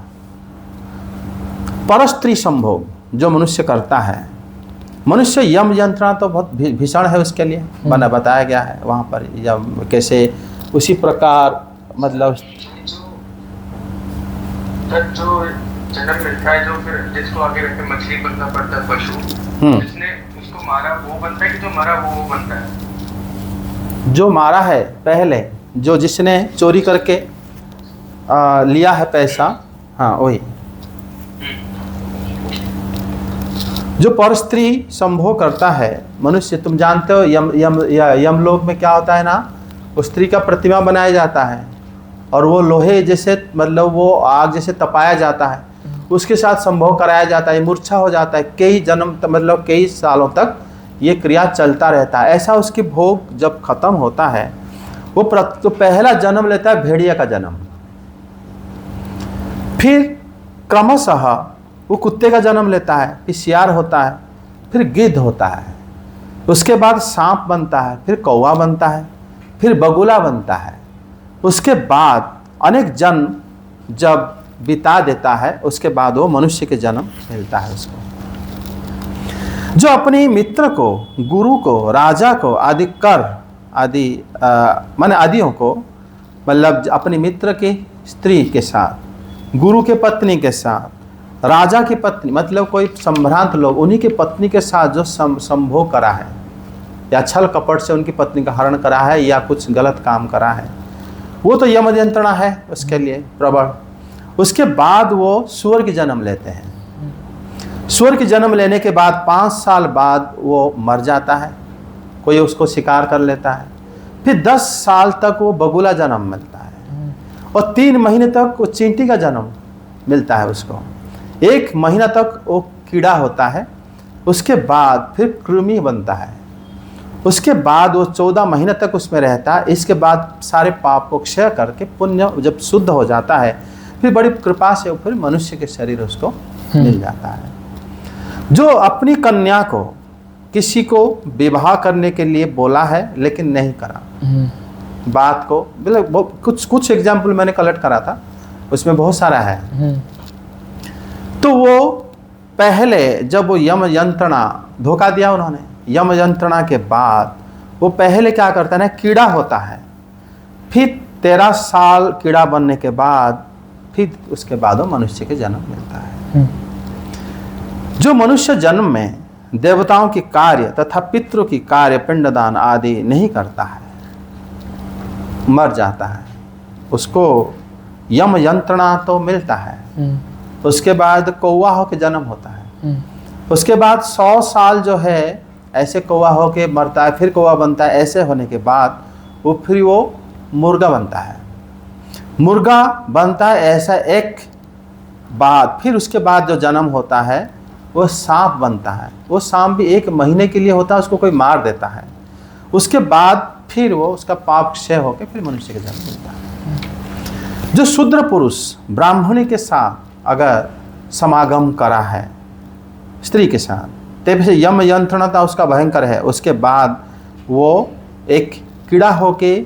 परस्त्री संभोग जो मनुष्य करता है, मनुष्य यम यंत्रणा तो बहुत भीषण है उसके लिए, बताया गया है वहाँ पर यम कैसे। उसी प्रकार मतलब जो जन्म मिलता है, जो फिर जिसको आगे रख के मछली बनना पड़ता है, पशु जिसने उसको मारा वो बनता है कि जो मरा वो बनता है? जो मारा है पहले, जो जिसने चोरी करके लिया है पैसा, हाँ वही। जो पर स्त्री संभोग करता है मनुष्य, तुम जानते हो यमलोक में क्या होता है ना, उस स्त्री का प्रतिमा बनाया जाता है और वो लोहे जैसे मतलब वो आग जैसे तपाया जाता है, उसके साथ संभोग कराया जाता है, मूर्छा हो जाता है। कई जन्म मतलब कई सालों तक ये क्रिया चलता रहता है। ऐसा उसकी भोग जब खत्म होता है, वो तो पहला जन्म लेता है भेड़िया का जन्म, फिर क्रमशः वो कुत्ते का जन्म लेता है, फिर सियार होता है, फिर गिद्ध होता है, उसके बाद सांप बनता है, फिर कौवा बनता है, फिर बगुला बनता है। उसके बाद अनेक जन्म जब बिता देता है, उसके बाद वो मनुष्य के जन्म मिलता है उसको। जो अपने मित्र को, गुरु को, राजा को, आदि कर आदि माने आदियों को, मतलब अपने मित्र की स्त्री के साथ, गुरु के पत्नी के साथ, राजा की पत्नी मतलब कोई संभ्रांत लोग, उन्हीं की पत्नी के साथ जो संभोग करा है, या छल कपट से उनकी पत्नी का हरण करा है या कुछ गलत काम करा है, वो तो यम यंत्रणा है उसके लिए प्रबल। उसके बाद वो सूअर की जन्म लेते हैं। सूअर की जन्म लेने के बाद 5 साल बाद वो मर जाता है, कोई उसको शिकार कर लेता है। फिर 10 साल तक वो बगुला जन्म मिलता है और 3 महीने तक वो चींटी का जन्म मिलता है उसको। 1 महीना तक वो कीड़ा होता है, उसके बाद फिर कृमि बनता है, उसके बाद वो 14 महीने तक उसमें रहता है। इसके बाद सारे पाप को क्षय करके पुण्य जब शुद्ध हो जाता है, फिर बड़ी कृपा से फिर मनुष्य के शरीर उसको मिल जाता है। जो अपनी कन्या को किसी को विवाह करने के लिए बोला है लेकिन नहीं करा, बात को कुछ एग्जाम्पल मैंने कलेक्ट करा था, उसमें बहुत सारा है। तो वो पहले जब वो यम यंत्रणा धोखा दिया उन्होंने, यम यंत्रणा के बाद वो पहले क्या करता है ना, कीड़ा होता है, फिर 13 साल कीड़ा बनने के बाद फिर उसके बाद वो मनुष्य के जन्म मिलता है। जो मनुष्य जन्म में देवताओं की कार्य तथा पितरों की कार्य पिंडदान आदि नहीं करता है, मर जाता है, उसको यम यंत्रणा तो मिलता है। उसके बाद कौवा होकर जन्म होता है। उसके बाद 100 साल जो है ऐसे कौवा होके मरता है, फिर कौवा बनता है। ऐसे होने के बाद फिर वो मुर्गा बनता है। मुर्गा बनता है ऐसा एक बाद, फिर उसके बाद जो जन्म होता है वो सांप बनता है। वो सांप भी 1 महीने के लिए होता है, उसको कोई मार देता है। उसके बाद फिर वो उसका पाप क्षय होकर फिर मनुष्य का जन्म मिलता है। जो शूद्र पुरुष ब्राह्मणी के साथ अगर समागम करा है स्त्री के साथ, तब से यम यंत्रणता उसका भयंकर है। उसके बाद वो एक कीड़ा होके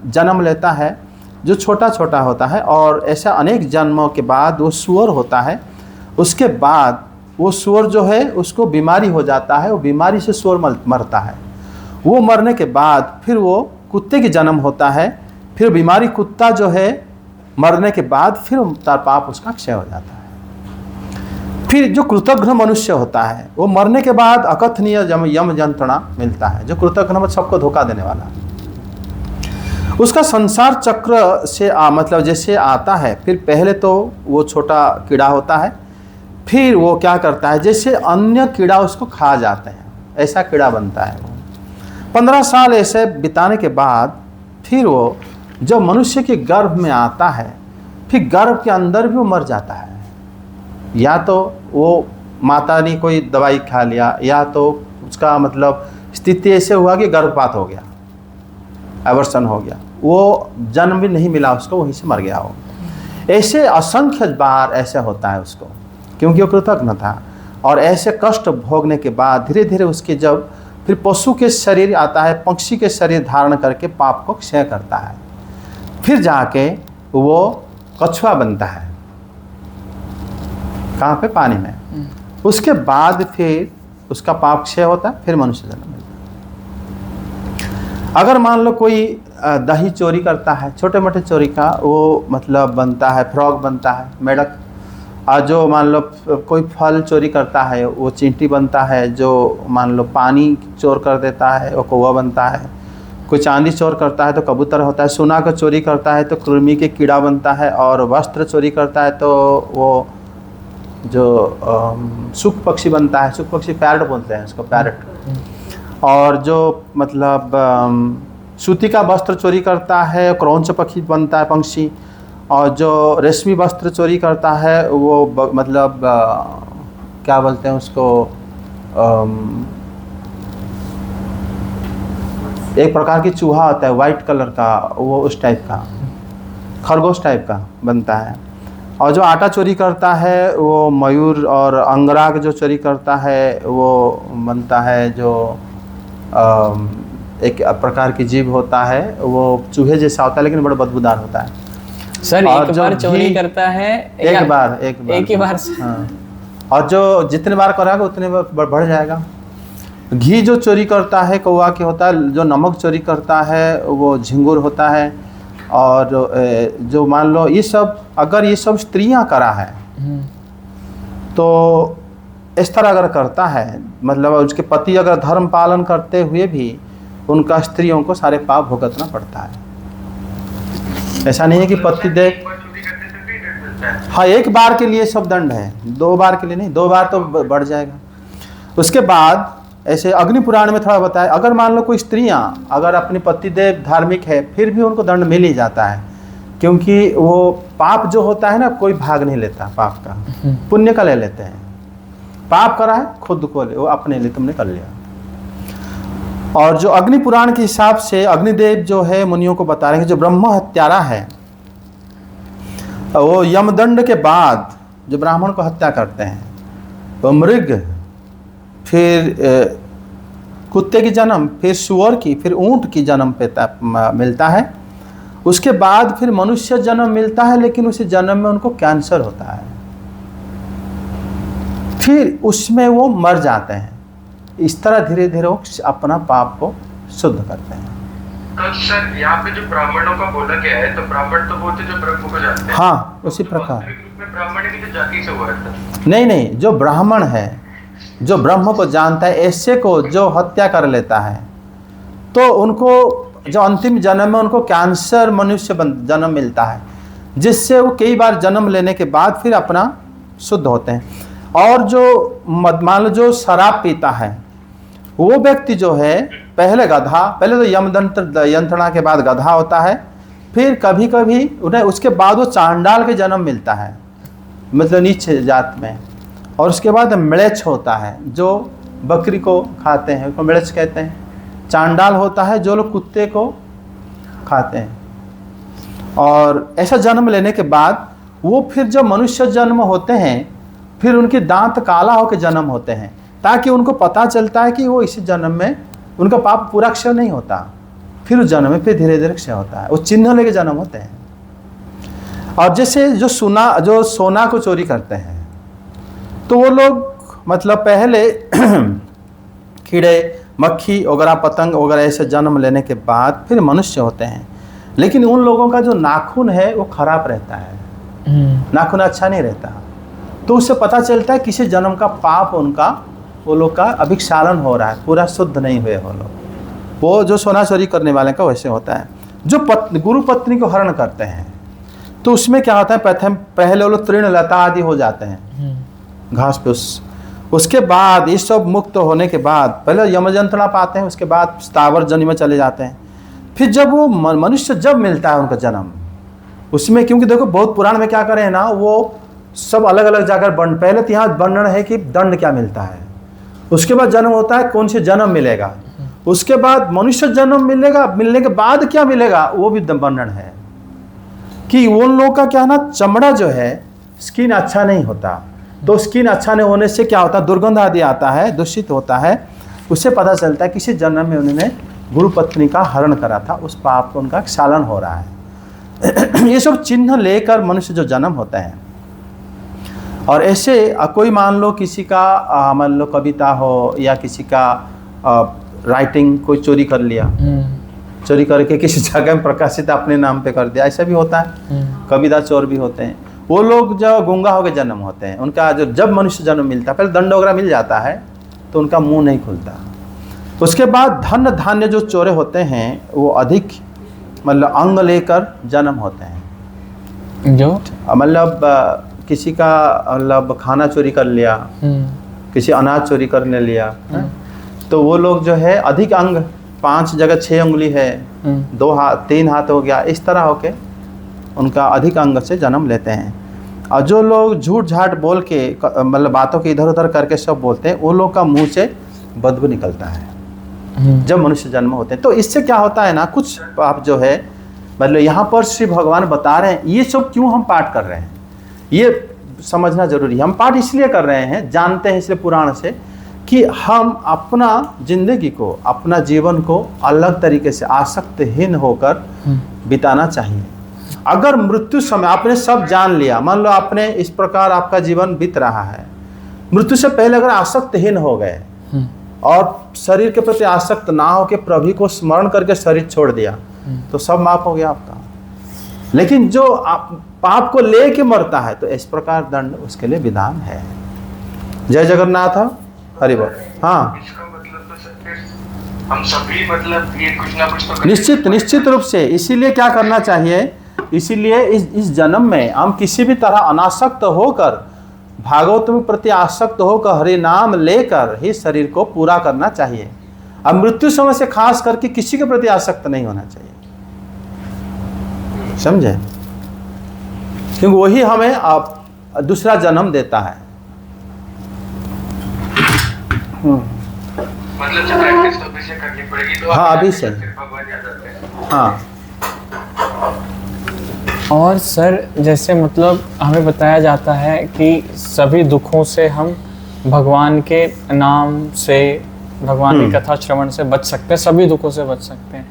जन्म लेता है जो छोटा छोटा होता है, और ऐसा अनेक जन्मों के बाद वो सूअर होता है। उसके बाद वो सूअर जो है उसको बीमारी हो जाता है, वो बीमारी से सूअर मरता है। वो मरने के बाद फिर वो कुत्ते की जन्म होता है, फिर बीमारी कुत्ता जो है मरने के बाद फिर पाप उसका क्षय हो जाता है। फिर जो कृतघ्न मनुष्य होता है वो मरने के बाद अकथनीय यम यंत्रणा मिलता है। जो कृतघ्न सबको धोखा देने वाला, उसका संसार चक्र से मतलब जैसे आता है, फिर पहले तो वो छोटा कीड़ा होता है, फिर वो क्या करता है जैसे अन्य कीड़ा उसको खा जाते हैं, ऐसा कीड़ा बनता है। 15 साल ऐसे बिताने के बाद फिर वो जब मनुष्य के गर्भ में आता है, फिर गर्भ के अंदर भी वो मर जाता है। या तो वो माता ने कोई दवाई खा लिया, या तो उसका मतलब स्थिति ऐसे हुआ कि गर्भपात हो गया, एवर्सन हो गया, वो जन्म भी नहीं मिला उसको, वहीं से मर गया हो। ऐसे असंख्य बार ऐसे होता है उसको, क्योंकि वो कृतज्ञ था। और ऐसे कष्ट भोगने के बाद धीरे धीरे उसके जब फिर पशु के शरीर आता है, पक्षी के शरीर धारण करके पाप को क्षय करता है, फिर जाके वो कछुआ बनता है। कहाँ पे? पानी में। उसके बाद फिर उसका पाप क्षय होता है, फिर मनुष्य जन्म मिलता है। अगर मान लो कोई दही चोरी करता है, छोटे मोटे चोरी का वो मतलब बनता है, फ्रॉग बनता है, मेढक। और जो मान लो कोई फल चोरी करता है वो चींटी बनता है। जो मान लो पानी चोर कर देता है वो कौवा बनता है। कोई चांदी चोर करता है तो कबूतर होता है। सोना का चोरी करता है तो कृमि के कीड़ा बनता है। और वस्त्र चोरी करता है तो वो जो सुख पक्षी बनता है। सुख पक्षी पैरट बोलते हैं उसको, पैरट। और जो मतलब सूती का वस्त्र चोरी करता है क्रौंच पक्षी बनता है, पंछी। और जो रेशमी वस्त्र चोरी करता है वो मतलब क्या बोलते हैं उसको, एक प्रकार की चूहा होता है वाइट कलर का, वो उस टाइप का खरगोश टाइप का बनता है। और जो आटा चोरी करता है वो मयूर। और अंगराग जो चोरी करता है वो बनता है जो एक प्रकार की जीव होता है, वो चूहे जैसा होता है लेकिन बड़ा बदबूदार होता है। सर एक बार चोरी करता है एक बार एक ही बार से। हाँ। और जो जितने बार कराएगा उतने बार बढ़ जाएगा। घी जो चोरी करता है कौवा के होता है। जो नमक चोरी करता है वो झिंगुर होता है। और जो मान लो ये सब, अगर ये सब स्त्रियां करा है तो इस तरह अगर करता है, मतलब उसके पति अगर धर्म पालन करते हुए भी उनका स्त्रियों को सारे पाप भुगतना पड़ता है। ऐसा नहीं है कि पति देव, एक बार चोरी करने से भी दंड मिलता है। हाँ एक बार के लिए सब दंड है, 2 बार के लिए नहीं, 2 बार तो बढ़ जाएगा। उसके बाद ऐसे अग्नि पुराण में थोड़ा बताया, अगर मान लो कोई स्त्रियां अगर अपने पतिदेव धार्मिक है फिर भी उनको दंड मिल ही जाता है, क्योंकि वो पाप जो होता है ना कोई भाग नहीं लेता पाप का, पुण्य का ले लेते हैं। पाप करा है खुद को ले, वो अपने लिए तुमने कर लिया। और जो अग्नि पुराण के हिसाब से अग्निदेव जो है मुनियों को बता रहे हैं कि जो ब्रह्म हत्यारा है वो यमदंड के बाद जो ब्राह्मण को हत्या करते हैं वो मृग, फिर कुत्ते की जन्म, फिर सूअर की, फिर ऊंट की जन्म मिलता है। उसके बाद फिर मनुष्य जन्म मिलता है, लेकिन उसी जन्म में उनको कैंसर होता है, फिर उसमें वो मर जाते हैं। इस तरह धीरे धीरे वो अपना पाप को शुद्ध करते हैं। तो सर यहाँ पे जो ब्राह्मणों का बोला गया है, तो ब्राह्मण तो वो थे जो ब्रह्म को जानते हैं। हाँ उसी प्रकार। वास्तविक रूप में ब्राह्मण की तो जाति से हुआ था। नहीं, जो ब्राह्मण है जो ब्रह्म को जानता है, ऐसे को जो हत्या कर लेता है तो उनको जो अंतिम जन्म में उनको कैंसर मनुष्य जन्म मिलता है, जिससे वो कई बार जन्म लेने के बाद फिर अपना शुद्ध होते हैं। और जो मान लो जो शराब पीता है वो व्यक्ति जो है पहले गधा, पहले तो यंत्रणा के बाद गधा होता है, फिर कभी कभी उन्हें उसके बाद वो चांडाल के जन्म मिलता है, मतलब नीचे जात में। और उसके बाद म्लेच्छ होता है जो बकरी को खाते हैं, उसको म्लेच्छ कहते हैं। चांडाल होता है जो लोग कुत्ते को खाते हैं। और ऐसा जन्म लेने के बाद वो फिर जब मनुष्य जन्म होते हैं फिर उनके दांत काला होकर जन्म होते हैं, ताकि उनको पता चलता है कि वो इसी जन्म में उनका पाप पूरा क्षय नहीं होता, फिर उस जन्म में फिर धीरे धीरे क्षय होता है। वो चिन्ह लेके जन्म होते हैं। और जैसे जो सोना को चोरी करते हैं तो वो लोग मतलब पहले कीड़े मक्खी वगैरह पतंग वगैरह ऐसे जन्म लेने के बाद फिर मनुष्य होते हैं। लेकिन उन लोगों का जो नाखून है वो खराब रहता है, नाखून अच्छा नहीं रहता, तो उससे पता चलता है किसी जन्म का पाप उनका वो लोग का अभिक्षालन हो रहा है, पूरा शुद्ध नहीं हुए वो लोग। वो जो सोना चोरी करने वाले का वैसे होता है। जो गुरु पत्नी को हरण करते हैं तो उसमें क्या होता है, पहले वो लोग तृण लता आदि हो जाते हैं घास पे, उसके बाद ये सब मुक्त होने के बाद पहले यमयंत्रणा पाते हैं, उसके बाद स्थावर जन्म में चले जाते हैं। फिर जब वो मनुष्य जब मिलता है उनका जन्म, उसमें क्योंकि देखो बहुत पुराण में क्या करें ना, वो सब अलग अलग जाकर पहले तो यहाँ वर्णन है कि दंड क्या मिलता है, उसके बाद जन्म होता है कौन से जन्म मिलेगा, उसके बाद मनुष्य जन्म मिलेगा, मिलने के बाद क्या मिलेगा वो भी वर्णन है कि उन लोगों का क्या ना चमड़ा जो है स्किन अच्छा नहीं होता, तो स्किन अच्छा नहीं होने से क्या होता है, दुर्गंध आदि आता है, दूषित होता है। उससे पता चलता है किसी जन्म में उन्होंने गुरु पत्नी का हरण करा था, उस पाप को उनका क्षालन हो रहा है। ये सब चिन्ह लेकर मनुष्य जो जन्म होता है। और ऐसे कोई मान लो किसी का मान लो कविता हो या किसी का राइटिंग कोई चोरी कर लिया, चोरी करके किसी जगह में प्रकाशित अपने नाम पे कर दिया, ऐसा भी होता है। कविता चोर भी होते हैं। वो लोग जो गूंगा होकर जन्म होते हैं, उनका जो जब मनुष्य जन्म मिलता है पहले दंड वगैरह मिल जाता है तो उनका मुंह नहीं खुलता। उसके बाद धन धान्य जो चोरे होते हैं वो अधिक मतलब अंग लेकर जन्म होते हैं। जो मतलब किसी का मतलब खाना चोरी कर लिया, किसी अनाज चोरी करने लिया, तो वो लोग जो है अधिक अंग, 5 जगह 6 उंगली है, 2 हाथ 3 हाथ हो गया, इस तरह होके उनका अधिक अंग से जन्म लेते हैं। और जो लोग झूठ झाट बोल के मतलब बातों के इधर उधर करके सब बोलते हैं, वो लोग का मुंह से बदबू निकलता है जब मनुष्य जन्म होते हैं। तो इससे क्या होता है ना, कुछ पाप जो है मतलब यहाँ पर श्री भगवान बता रहे हैं, ये सब क्यों हम पाठ कर रहे हैं ये समझना जरूरी है। हम पाठ इसलिए कर रहे हैं, जानते हैं इसलिए पुराण से, कि हम अपना जिंदगी को, अपना जीवन को अलग तरीके से आसक्तहीन होकर बिताना चाहिए। अगर मृत्यु समय आपने सब जान लिया, मान लो आपने इस प्रकार आपका जीवन बीत रहा है, मृत्यु से पहले अगर आसक्तहीन हो गए और शरीर के प्रति आसक्त ना हो के प्रभु को स्मरण करके शरीर छोड़ दिया तो सब माफ हो गया आपका। लेकिन जो पाप को लेके मरता है तो इस प्रकार दंड उसके लिए विधान है। जय जगन्नाथ, हरि बोल। हाँ, इसका मतलब तो सर फिर हम सभी मतलब ये कुछ ना कुछ तो निश्चित रूप से। इसीलिए क्या करना चाहिए, इसीलिए इस जन्म में हम किसी भी तरह अनासक्त होकर, भागवत में प्रति आसक्त होकर, हरि नाम लेकर ही शरीर को पूरा करना चाहिए। अब मृत्यु समय से खास करके किसी के प्रति आसक्त नहीं होना चाहिए, समझे? क्योंकि वही हमें अब दूसरा जन्म देता है। मतलब जब प्रैक्टिस तो अभी से करनी पड़ेगी तो हाँ, अभी से। फिर भगवान याद आते हैं। हाँ, और सर जैसे मतलब हमें बताया जाता है कि सभी दुखों से हम भगवान के नाम से, भगवान की कथा श्रवण से बच सकते हैं, सभी दुखों से बच सकते हैं।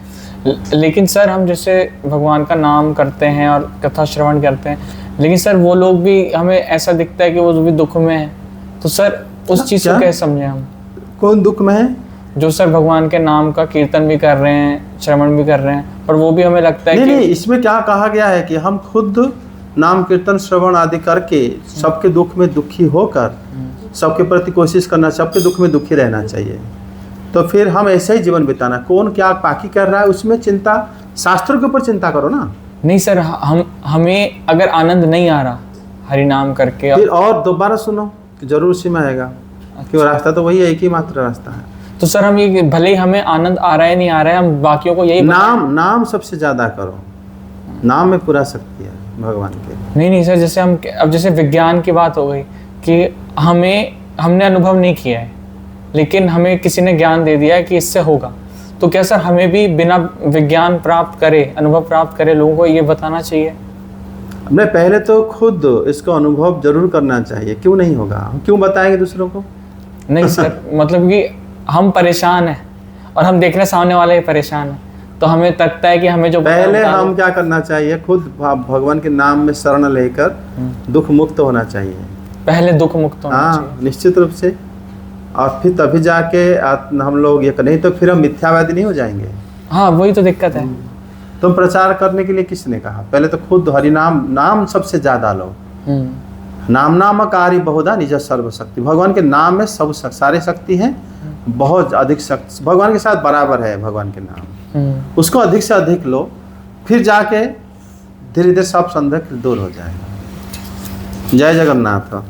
लेकिन सर हम जैसे भगवान का नाम करते हैं और कथा श्रवण करते हैं, लेकिन सर वो लोग भी, हमें ऐसा दिखता है कि वो भी दुख में है। तो सर उस चीज़ को कैसे समझें हम? कौन दुख में है? जो सर भगवान के नाम का कीर्तन भी कर रहे हैं, श्रवण भी कर रहे हैं, पर वो भी हमें लगता है कि नहीं, इसमें क्या कहा गया है कि हम खुद नाम कीर्तन श्रवण आदि करके सबके दुख में दुखी होकर सबके प्रति कोशिश करना, सबके दुख में दुखी रहना चाहिए। तो फिर हम ऐसे ही जीवन बिताना। कौन क्या बाकी कर रहा है उसमें चिंता, शास्त्रों के ऊपर चिंता करो ना। नहीं सर, हमें अगर आनंद नहीं आ रहा हरि नाम करके, फिर और दोबारा सुनो, जरूर उसी में आएगा। क्यों, रास्ता तो वही है, एक ही मात्र रास्ता है। तो सर हम ये, भले ही हमें आनंद आ रहा है नहीं आ रहा है, हम बाकियों को यही नाम सबसे ज्यादा करो। नाम में पूरा शक्ति है भगवान के। नहीं सर, जैसे हम अब जैसे विज्ञान की बात हो गई कि हमने अनुभव नहीं किया है, लेकिन हमें किसी ने ज्ञान दे दिया है कि इससे होगा। तो क्या सर हमें भी बिना विज्ञान प्राप्त करे, अनुभव प्राप्त करे, लोगों को ये बताना चाहिए? हमने पहले तो खुद इसको अनुभव जरूर करना चाहिए। क्यों नहीं होगा, हम क्यों बताएंगे दूसरों को? नहीं सर, मतलब कि हम परेशान हैं और हम देख रहे हैं सामने वाले ही परेशान है, तो हमें लगता है कि हमें जो पहले हम क्या करना चाहिए, खुद भगवान के नाम में शरण लेकर दुख मुक्त होना चाहिए। पहले दुख मुक्त होना चाहिए। हाँ, निश्चित रूप से। और फिर तभी जाके हम लोग ये, नहीं तो फिर हम मिथ्यावादी नहीं हो जाएंगे। हाँ, वही तो दिक्कत है। तुम प्रचार करने के लिए किसने कहा? पहले तो खुद हरि नाम सबसे ज्यादा लो। नाम कार्य बहुधा निज सर्वशक्ति। भगवान के नाम में सब सारे शक्ति हैं, बहुत अधिक शक्ति भगवान के साथ बराबर है। भगवान के नाम उसको अधिक से अधिक लो, फिर जाके धीरे धीरे सब संदेह दूर हो जाएगा। जय जगन्नाथ।